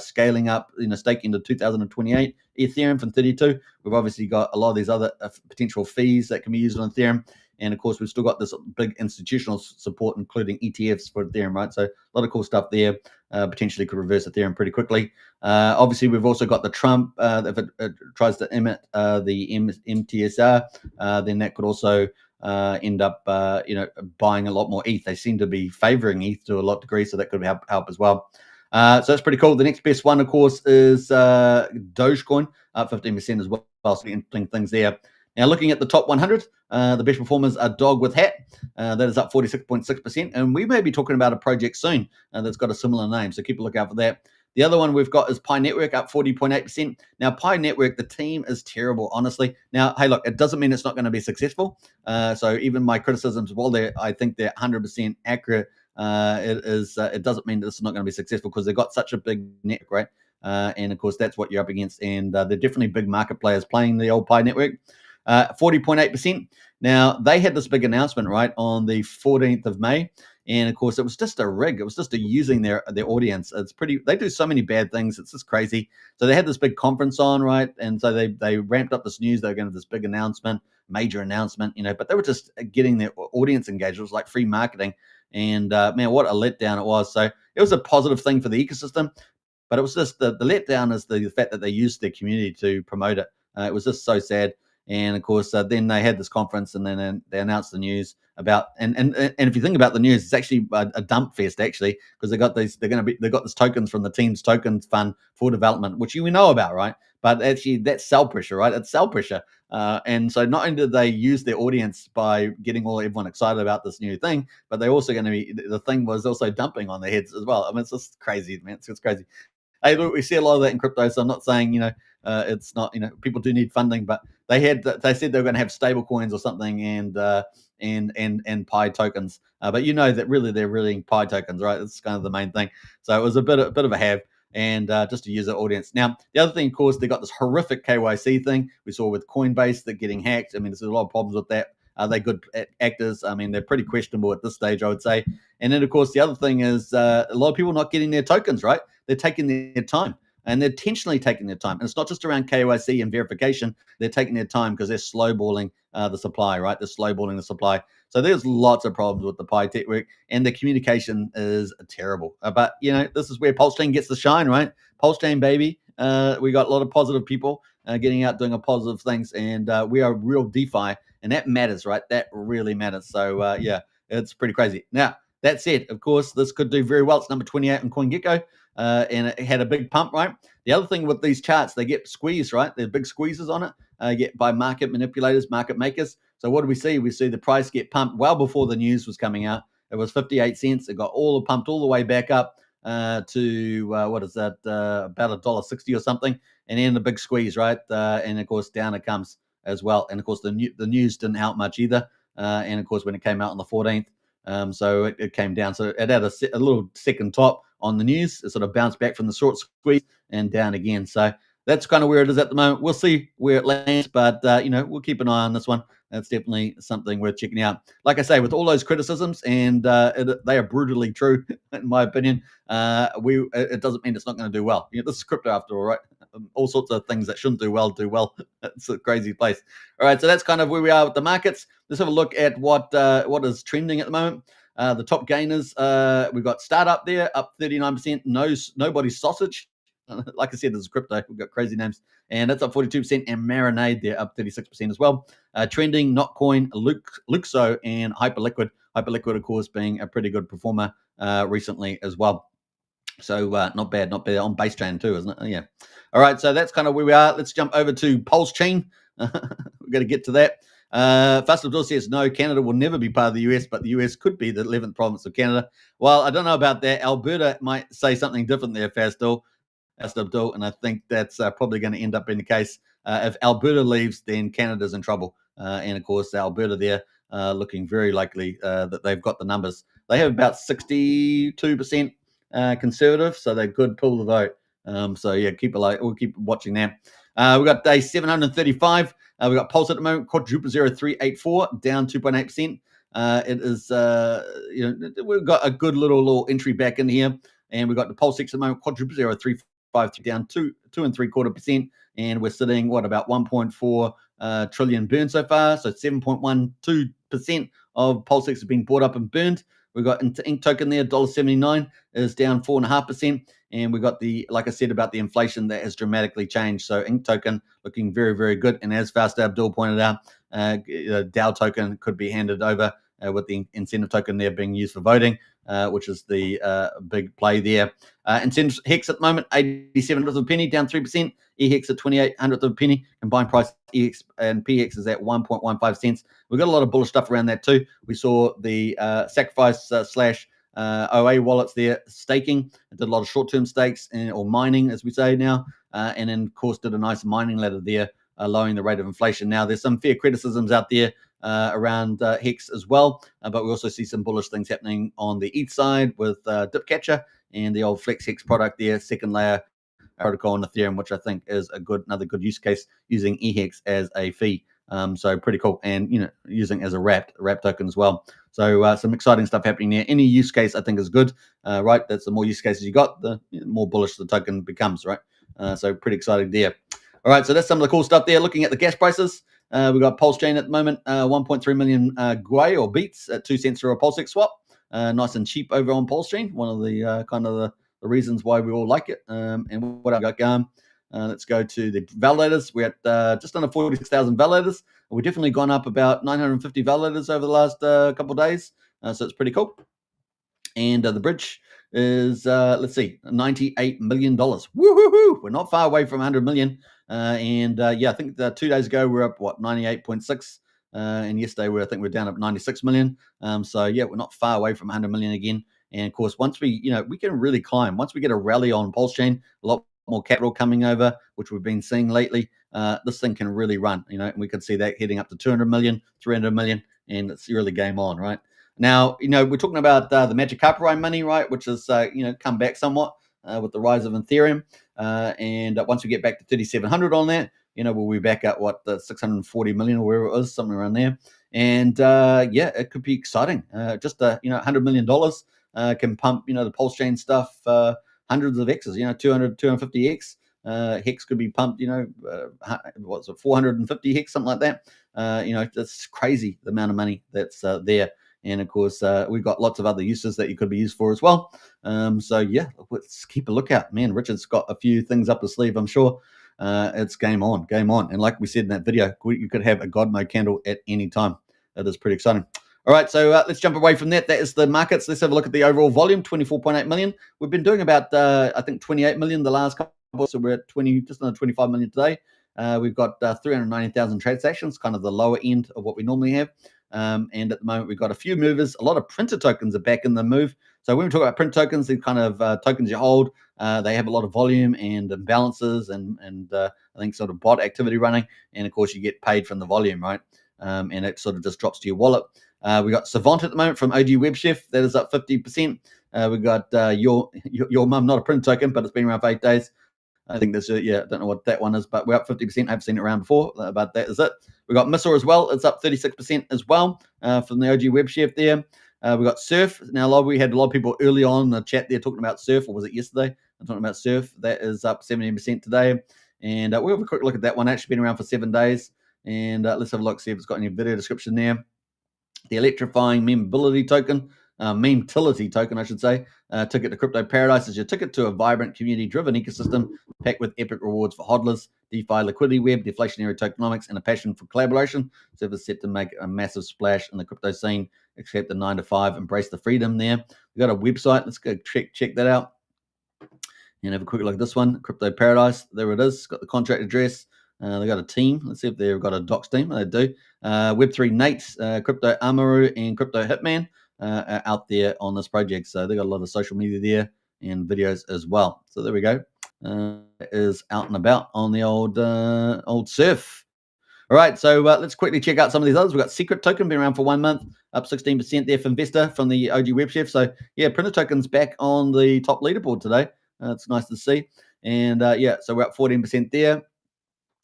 scaling up, staking to 2028 Ethereum from 32. We've obviously got a lot of these other potential fees that can be used on Ethereum. And, of course, we've still got this big institutional support, including ETFs for Ethereum, right? So a lot of cool stuff there. Potentially could reverse Ethereum pretty quickly. Obviously, we've also got the Trump. If it tries to emit the MTSR, then that could also end up, buying a lot more ETH. They seem to be favoring ETH to a lot of degree, so that could help as well. So that's pretty cool. The next best one, of course, is Dogecoin, up 15% as well. So interesting things there. Now, looking at the top 100, the best performers are Dog with Hat. That is up 46.6%. And we may be talking about a project soon that's got a similar name. So keep a lookout for that. The other one we've got is Pi Network, up 40.8%. Now, Pi Network, the team is terrible, honestly. Now, hey, look, it doesn't mean it's not going to be successful. So even my criticisms, while I think they're 100% accurate, it doesn't mean this is not going to be successful because they've got such a big network, right? And, of course, that's what you're up against. And they're definitely big market players playing the old Pi Network. 40.8%. Now, they had this big announcement, right, on the 14th of May. And, of course, it was just a rig. It was just using their audience. They do so many bad things. It's just crazy. So they had this big conference on, right? And so they ramped up this news. They were going to have this big announcement, major announcement, but they were just getting their audience engaged. It was like free marketing. And, man, what a letdown it was. So it was a positive thing for the ecosystem. But it was just the letdown is the fact that they used their community to promote it. It was just so sad. And, of course, then they had this conference and then they announced the news about and if you think about the news, it's actually a dump fest, actually, because they've got this tokens from the team's tokens fund for development, which we know about, right? But actually that's sell pressure, right? It's sell pressure. And so not only did they use their audience by getting everyone excited about this new thing, but they're also going to be, the thing was also dumping on their heads as well. I mean, it's just crazy, man. It's crazy. Hey, look, we see a lot of that in crypto, so I'm not saying, it's not, people do need funding, but they said they were going to have stable coins or something and Pi tokens. But that really they're really Pi tokens, right? That's kind of the main thing. So it was a bit of a have and just to use the audience. Now, the other thing, of course, they got this horrific KYC thing we saw with Coinbase that getting hacked. I mean, there's a lot of problems with that. Are they good actors? I mean, they're pretty questionable at this stage, I would say. And then, of course, the other thing is a lot of people not getting their tokens, right? They're taking their time. And they're intentionally taking their time. And it's not just around KYC and verification. They're taking their time because they're slowballing the supply, right? They're slowballing the supply. So there's lots of problems with the Pi network, and the communication is terrible. But, this is where PulseChain gets the shine, right? PulseChain, baby. We got a lot of positive people getting out doing positive things, and we are real DeFi, and that matters, right? That really matters. So, it's pretty crazy. Now, that said, of course, this could do very well. It's number 28 on CoinGecko, and it had a big pump, right? The other thing with these charts, they get squeezed, right? There's big squeezes on it, get by market manipulators, market makers. So what do we see? We see the price get pumped well before the news was coming out. It was 58 cents. It got pumped all the way back up to what is that? About $1.60 or something, and then the big squeeze, right? And of course, down it comes as well. And of course, the news didn't help much either. And of course, when it came out on the 14th, so it came down. So it had a little second top on the news. It sort of bounced back from the short squeeze and down again. So that's kind of where it is at the moment. We'll see where it lands, but we'll keep an eye on this one. That's definitely something worth checking out. Like I say, with all those criticisms, and they are brutally true, in my opinion, it doesn't mean it's not going to do well. This is crypto after all, right? All sorts of things that shouldn't do well do well. It's a crazy place. All right, so that's kind of where we are with the markets. Let's have a look at what is trending at the moment. The top gainers, we've got Startup there, up 39%. Nobody's Sausage. Like I said, this is crypto. We've got crazy names. And that's up 42%. And Marinade there, up 36% as well. Trending, Notcoin, Luxo, and Hyperliquid. Hyperliquid, of course, being a pretty good performer recently as well. So not bad on base chain too, isn't it? Yeah. All right, so that's kind of where we are. Let's jump over to PulseChain. We're going to get to that. Fast Abdul says, no, Canada will never be part of the US, but the US could be the 11th province of Canada. Well, I don't know about that. Alberta might say something different there, Fast Abdul, and I think that's probably going to end up being the case. If Alberta leaves, then Canada's in trouble. And, of course, Alberta there looking very likely that they've got the numbers. They have about 62% conservative, so they could pull the vote. So, yeah, we'll keep watching that. We've got day 735. We've got Pulse at the moment, quadruple 0384, down 2.8%. It is, we've got a good little entry back in here. And we've got the Pulse X at the moment, quadruple 0353, down 2.75%. And we're sitting, about 1.4 trillion burned so far. So 7.12% of Pulse X has been bought up and burned. We've got Ink Token there, $1.79 is down 4.5%. And we've got like I said about the inflation that has dramatically changed. So Ink Token looking very, very good. And as Fast Abdul pointed out, DAO token could be handed over with the incentive token there being used for voting, which is the big play there. Incentive Hex at the moment, 87 of a penny, down 3%. EHEX at 28 hundredths of a penny. Combined price EX and PX is at 1.15 cents. We've got a lot of bullish stuff around that too. We saw the Sacrifice slash OA wallets there staking. It did a lot of short-term stakes or mining, as we say now. And then, of course, did a nice mining ladder there, lowering the rate of inflation. Now, there's some fair criticisms out there around Hex as well, but we also see some bullish things happening on the ETH side with Dipcatcher and the old Flex Hex product there, second layer protocol on Ethereum, which I think is another good use case using EHEX as a fee. So pretty cool, and using as a wrap token as well. So some exciting stuff happening there. Any use case I think is good, right? That's the more use cases you got, the more bullish the token becomes, right? So pretty exciting there. All right, so that's some of the cool stuff there. Looking at the gas prices, we've got PulseChain at the moment, 1.3 million Gwei or beats at 2 cents for a PulseX swap. Nice and cheap over on PulseChain. One of the kind of the reasons why we all like it. And what I've got going. Let's go to the validators. We're at just under 46,000 validators. We've definitely gone up about 950 validators over the last couple of days. So it's pretty cool. And the bridge is, let's see, $98 million. Woo-hoo-hoo! We're not far away from 100 million. Yeah, I think 2 days ago we were up, 98.6. And yesterday I think we're down at 96 million. So yeah, we're not far away from 100 million again. And of course, once we can really climb. Once we get a rally on PulseChain, a lot more capital coming over, which we've been seeing lately, this thing can really run, and we could see that heading up to 200 million, 300 million, and it's really game on, right? Now, we're talking about the Magic Carpet Ride money, right, which has, come back somewhat with the rise of Ethereum. And once we get back to 3,700 on that, we'll be back at the 640 million or wherever it was, somewhere around there. And yeah, it could be exciting. Just $100 million can pump, the PulseChain stuff, hundreds of X's, 200, 250X. Hex could be pumped, 450 Hex, something like that. That's crazy, the amount of money that's there. And of course, we've got lots of other uses that you could be used for as well. So yeah, let's keep a lookout, man. Richard's got a few things up his sleeve, I'm sure. It's game on. And like we said in that video, you could have a God mode candle at any time. That is pretty exciting. All right, so let's jump away from that. That is the markets. Let's have a look at the overall volume, 24.8 million. We've been doing about, I think, 28 million the last couple, so we're at just under 25 million today. We've got 390,000 transactions, kind of the lower end of what we normally have. And at the moment, we've got a few movers. A lot of printer tokens are back in the move. So when we talk about print tokens, these kind of tokens you hold, they have a lot of volume and imbalances and I think sort of bot activity running. And of course, you get paid from the volume, right? And it sort of just drops to your wallet. We got Savant at the moment from OG Web Chef. That is up 50%. We got your mum, not a print token, but it's been around for 8 days. I think there's I don't know what that one is, but we're up 50%. I've seen it around before, but that is it. We got Missile as well. It's up 36% as well from the OG Web Chef there. We got Surf. Now, we had a lot of people early on in the chat there talking about Surf, or was it yesterday? I'm talking about Surf. That is up 17% today. And we'll have a quick look at that one. Actually been around for 7 days. And let's have a look, see if it's got any video description there. The electrifying memetility token, I should say, ticket to crypto paradise is your ticket to a vibrant community-driven ecosystem packed with epic rewards for hodlers, DeFi liquidity web, deflationary tokenomics, and a passion for collaboration. So it's set to make a massive splash in the crypto scene, except the 9 to 5, embrace the freedom there. We've got a website. Let's go check that out. And have a quick look at this one, Crypto Paradise. There it is. It's got the contract address. They've got a team. Let's see if they've got a docs team. They do. Web3 Nate, Crypto Amaru, and Crypto Hitman are out there on this project. So they've got a lot of social media there and videos as well. So there we go. Is out and about on the old surf. All right, so let's quickly check out some of these others. We've got Secret Token, been around for 1 month, up 16% there for Investor from the OG Web Chef. So, yeah, printer tokens back on the top leaderboard today. It's nice to see. And, so we're up 14% there.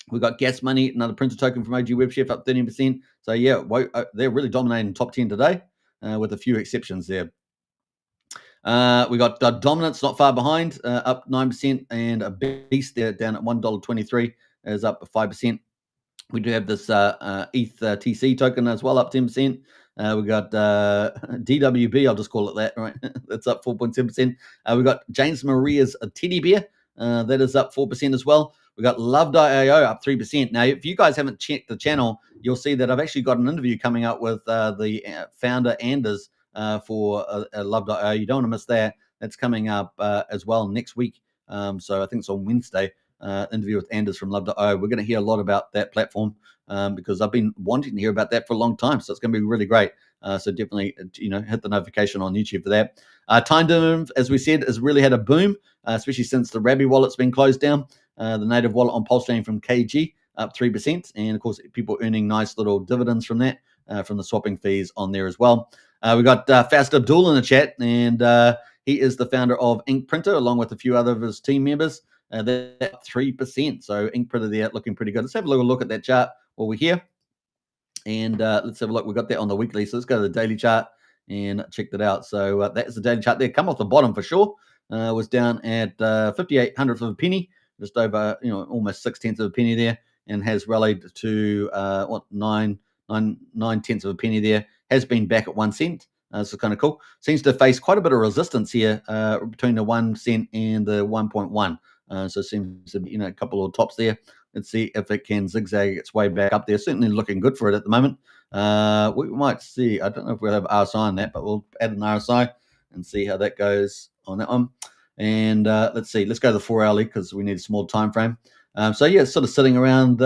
We've got Gas Money, another printer token from OG Web Chef, up 13%. So, yeah, they're really dominating top 10 today with a few exceptions there. We got Dominance not far behind, up 9%, and a Beast there down at $1.23 is up 5%. We do have this ETH TC token as well, up 10%. We got DWB, I'll just call it that, right? That's up 4.7%. We got James Maria's Teddy Bear. That is up 4% as well. We got Love.io up 3%. Now, if you guys haven't checked the channel, you'll see that I've actually got an interview coming up with the founder, Anders, for Love.io. You don't want to miss that. That's coming up as well next week. So I think it's on Wednesday. Interview with Anders from Love.io. We're going to hear a lot about that platform because I've been wanting to hear about that for a long time. So it's going to be really great. So definitely, hit the notification on YouTube for that. Time, as we said, has really had a boom, especially since the Rabby wallet's been closed down. The native wallet on PulseChain from KG up 3%. And of course, people earning nice little dividends from that, from the swapping fees on there as well. We got Fast Abdul in the chat, and he is the founder of Ink Printer, along with a few other of his team members. They're up 3%. So Ink Printer there looking pretty good. Let's have a little look at that chart while we're here. And let's have a look. We've got that on the weekly. So let's go to the daily chart and check that out. So that is the daily chart there. Come off the bottom for sure. Was down at 58/100th of a penny, just over, almost 6/10 of a penny there, and has rallied to 9/10 of a penny there. Has been back at 1 cent. So kind of cool. Seems to face quite a bit of resistance here between the 1 cent and the 1.1. So it seems to be, a couple of tops there. Let's see if it can zigzag its way back up there. Certainly looking good for it at the moment. We might see. I don't know if we'll have RSI on that, but we'll add an RSI and see how that goes on that one. And let's see. Let's go to the 4-hourly because we need a small time frame. So yeah, it's sort of sitting around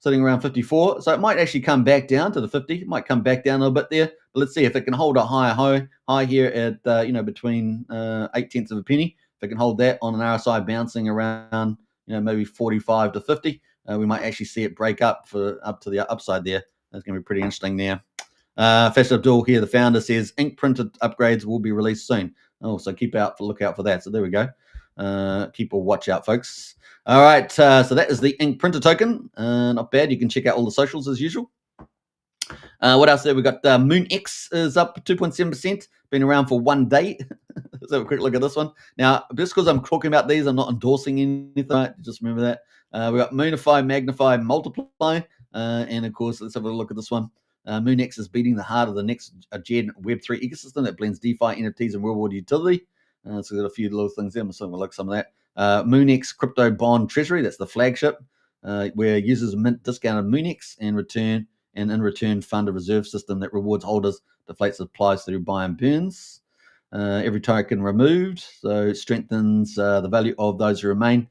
54. So it might actually come back down to the 50. It might come back down a little bit there. But let's see if it can hold a high here at between 8/10 of a penny. If it can hold that on an RSI bouncing around, maybe 45 to 50, we might actually see it break up to the upside there. That's going to be pretty interesting there. Fast Abdul here, the founder, says ink printed upgrades will be released soon. Oh, so look out for that. So there we go. Keep a watch out, folks. All right, so that is the ink printer token. Not bad. You can check out all the socials as usual. What else there? We got MoonX is up 2.7%. Been around for 1 day. Let's have a quick look at this one. Now, just because I'm talking about these, I'm not endorsing anything. Right? Just remember that. We got Moonify, Magnify, Multiply, and of course, let's have a look at this one. MoonX is beating the heart of the next gen Web3 ecosystem that blends DeFi, NFTs, and real-world utility. So we've got a few little things there. I'm just going to look at some of that. MoonX Crypto Bond Treasury, that's the flagship, where users mint discounted MoonX and return and in return fund a reserve system that rewards holders, deflates supplies through buy and burns. Every token removed, so strengthens the value of those who remain,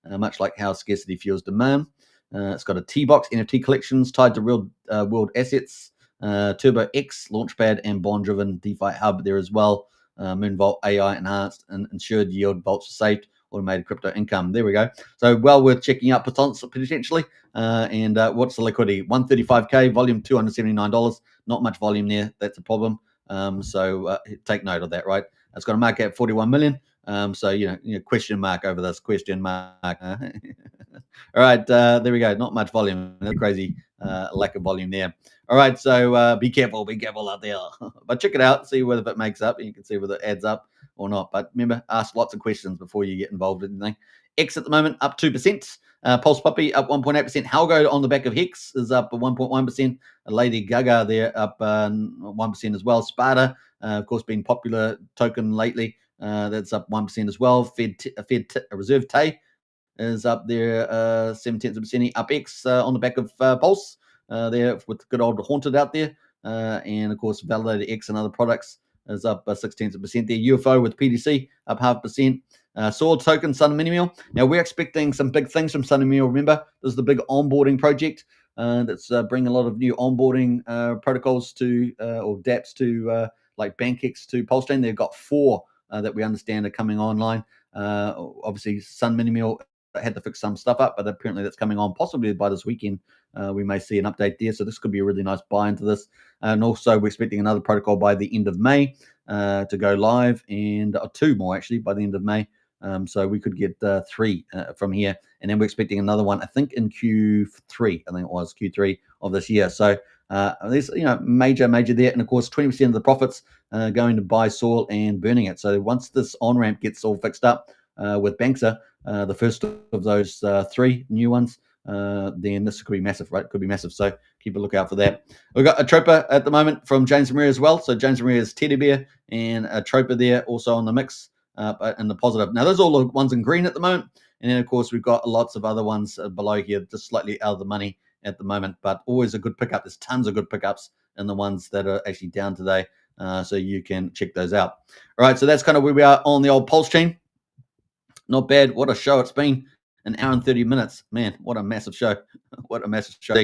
much like how scarcity fuels demand. It's got a T-Box, NFT collections tied to real world assets, Turbo X, Launchpad, and bond-driven DeFi hub there as well. Moonvault AI enhanced and insured yield vaults for safe automated crypto income. There we go. So well worth checking out potentially. And what's the liquidity? 135K, volume $279. Not much volume there. That's a problem. So take note of that, right? It's got a market cap 41 million. So, question mark over this, question mark. All right, there we go. Not much volume. Crazy lack of volume there. All right, so be careful out there. But check it out, see whether it makes up. You can see whether it adds up or not. But remember, ask lots of questions before you get involved in anything. X at the moment, up 2%. Pulse Puppy, up 1.8%. Halgo on the back of Hex is up 1.1%. Lady Gaga there, up 1% as well. Sparta, of course, being popular token lately. That's up 1% as well. Fed Reserve Tay is up there 0.7%. Up X on the back of Pulse there with good old Haunted out there. And of course, Validated X and other products is up 0.6% there. UFO with PDC up 0.5%. Sword token, Sun Minimal. Now we're expecting some big things from Sun Minimal. Remember, this is the big onboarding project that's bringing a lot of new onboarding protocols to or dApps to like BankX to PulseChain. They've got 4 that we understand are coming online. Obviously, Sun Minimal had to fix some stuff up, but apparently that's coming on possibly by this weekend. We may see an update there, so this could be a really nice buy into this. And also, we're expecting another protocol by the end of May to go live, and 2 more actually by the end of May. So we could get 3 from here, and then we're expecting another one, I think, in Q3. I think it was Q3 of this year. So there's major there, and of course 20% of the profits going to buy soil and burning it. So once this on ramp gets all fixed up with Banksa, the first of those 3 new ones, then this could be massive, right? It could be massive. So keep a lookout for that. We've got a Tropa at the moment from James Maria as well. So James Maria's Teddy Bear and a Tropa there also on the mix. And the positive. Now, those are all the ones in green at the moment. And then, of course, we've got lots of other ones below here, just slightly out of the money at the moment, but always a good pickup. There's tons of good pickups in the ones that are actually down today. So you can check those out. All right, so that's kind of where we are on the old PulseChain. Not bad. What a show it's been. 1 hour and 30 minutes. Man, what a massive show. What a massive show.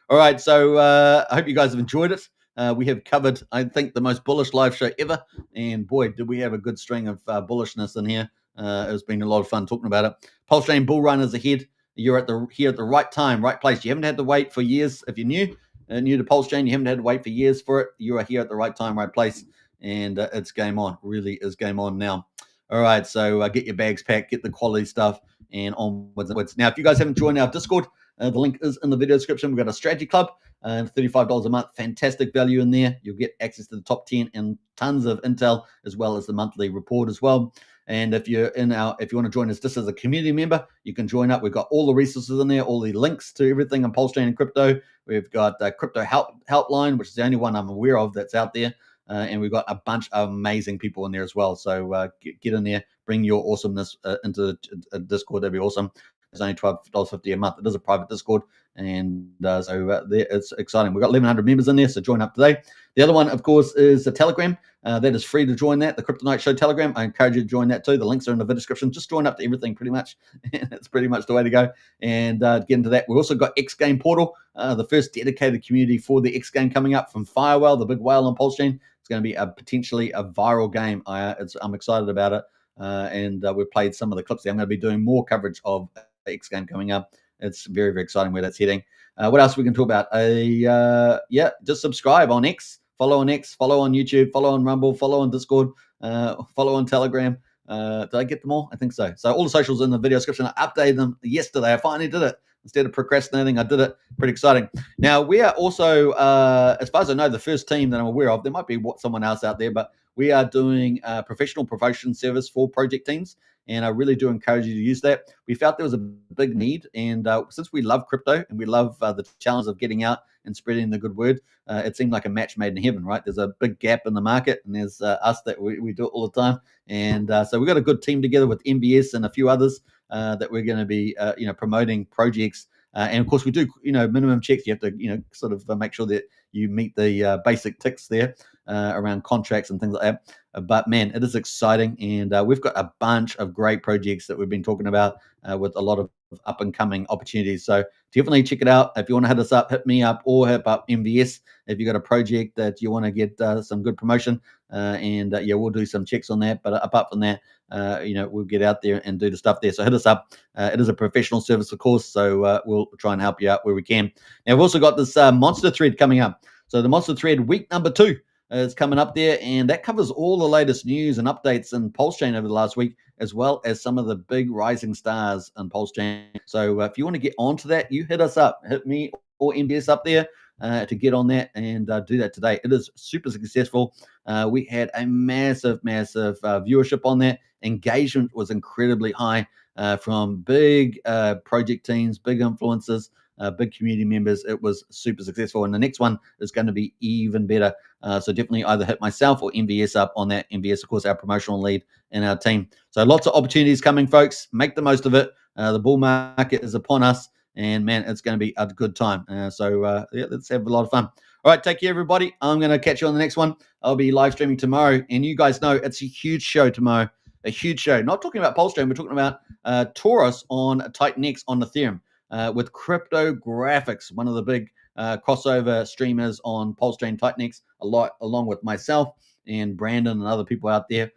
All right, so I hope you guys have enjoyed it. We have covered, I think, the most bullish live show ever. And boy, did we have a good string of bullishness in here. It's been a lot of fun talking about it. PulseChain bull run is ahead. You're here at the right time, right place. You haven't had to wait for years. If you're new to PulseChain, you haven't had to wait for years for it. You are here at the right time, right place. And it's game on. Really is game on now. All right, so get your bags packed, get the quality stuff, and onwards. Now, if you guys haven't joined our Discord, the link is in the video description. We've got a strategy club, $35 a month, fantastic value in there. You'll get access to the top 10 and tons of intel, as well as the monthly report as well. And if you want to join us just as a community member, you can join up. We've got all the resources in there, all the links to everything on PulseChain and crypto. We've got a crypto helpline, which is the only one I'm aware of that's out there. And we've got a bunch of amazing people in there as well. So get in there, bring your awesomeness into Discord. That'd be awesome. It's only $12.50 a month. It is a private Discord, and so it's exciting. We've got 1,100 members in there, so join up today. The other one, of course, is the Telegram. That is free to join that, the Crypto Night Show Telegram. I encourage you to join that too. The links are in the video description. Just join up to everything pretty much. It's pretty much the way to go. And get into that. We've also got X Game Portal, the first dedicated community for the X Game coming up from Firewhale, the big whale on PulseChain. It's going to be potentially a viral game. I'm excited about it. And we've played some of the clips there. I'm going to be doing more coverage of X Game coming up. It's very, very exciting where that's heading. What else we can talk about? Just subscribe on X, follow on YouTube, follow on Rumble, follow on Discord, follow on Telegram. Did I get them all? I think so. So all the socials in the video description. I updated them yesterday. I finally did it. Instead of procrastinating, I did it. Pretty exciting. Now, we are also, as far as I know, the first team that I'm aware of, there might be someone else out there, but we are doing a professional promotion service for project teams. And I really do encourage you to use that. We felt there was a big need. And since we love crypto and we love the challenge of getting out and spreading the good word, it seemed like a match made in heaven, right? There's a big gap in the market, and there's us that we do it all the time. And so we've got a good team together with MBS and a few others that we're going to be promoting projects And of course, we do, minimum checks. You have to, sort of make sure that you meet the basic ticks there around contracts and things like that. But man, it is exciting. And we've got a bunch of great projects that we've been talking about with a lot of up and coming opportunities. So definitely check it out. If you want to hit us up, hit me up, or hit up MVS if you've got a project that you want to get some good promotion. Yeah, we'll do some checks on that. But apart from that, we'll get out there and do the stuff there. So hit us up. It is a professional service, of course. So we'll try and help you out where we can. Now, we've also got this monster thread coming up. So the monster thread week number 2 is coming up there, and that covers all the latest news and updates in PulseChain over the last week, as well as some of the big rising stars in PulseChain. So if you want to get onto that, you hit us up, hit me or MBS up there to get on that and do that today. It is super successful. We had a massive viewership on that. Engagement was incredibly high from big project teams, big influencers, big community members. It was super successful, and the next one is going to be even better. So definitely either hit myself or MVS up on that. MVS, of course, our promotional lead in our team. So lots of opportunities coming, folks. Make the most of it. The bull market is upon us, and man, it's going to be a good time. Yeah, let's have a lot of fun. All right, take care, everybody. I'm going to catch you on the next one. I'll be live streaming tomorrow, and you guys know it's a huge show tomorrow. A huge show. Not talking about PulseChain, we're talking about Taurus on Titan X on Ethereum. With Crypto Graphics, one of the big crossover streamers on PulseChain Titan X, along with myself and Brandon and other people out there.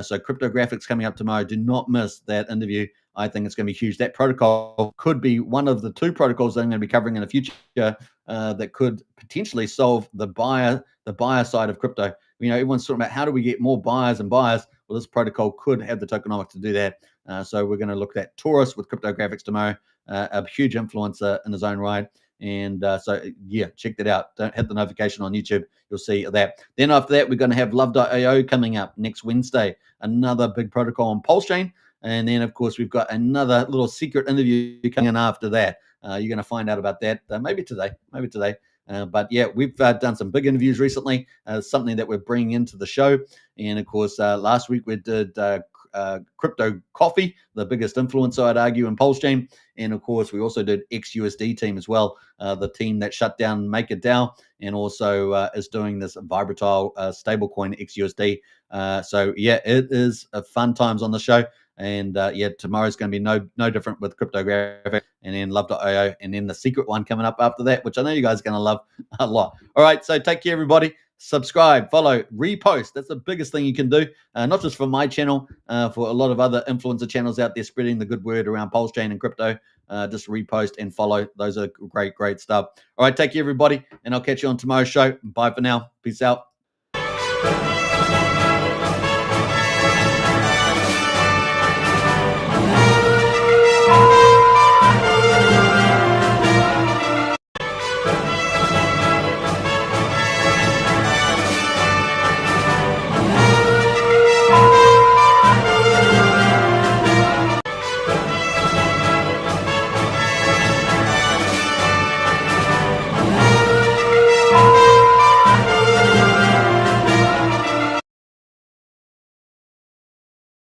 So Crypto Graphics coming up tomorrow. Do not miss that interview. I think it's going to be huge. That protocol could be one of the 2 protocols that I'm going to be covering in the future that could potentially solve the buyer side of crypto. Everyone's talking about how do we get more buyers and buyers. Well, this protocol could have the tokenomics to do that. So we're going to look at Taurus with Crypto Graphics tomorrow. A huge influencer in his own right. And so, yeah, check that out. Don't hit the notification on YouTube. You'll see that. Then after that, we're going to have Love.io coming up next Wednesday. Another big protocol on PulseChain. And then, of course, we've got another little secret interview coming in after that. You're going to find out about that maybe today. But yeah, we've done some big interviews recently, something that we're bringing into the show. And of course, last week we did Crypto Coffee, the biggest influencer, I'd argue, in PulseChain. And of course, we also did XUSD team as well, the team that shut down MakerDAO and also is doing this Vibratile stablecoin XUSD. So yeah, it is fun times on the show. And yeah, tomorrow's going to be no different with Crypto Graphic, and then Love.io, and then the secret one coming up after that, which I know you guys are going to love a lot. All right, so take care, everybody. Subscribe, follow, repost. That's the biggest thing you can do, not just for my channel, for a lot of other influencer channels out there spreading the good word around PulseChain and crypto. Just repost and follow. Those are great stuff. All right, take care, everybody, and I'll catch you on tomorrow's show. Bye for now. Peace out.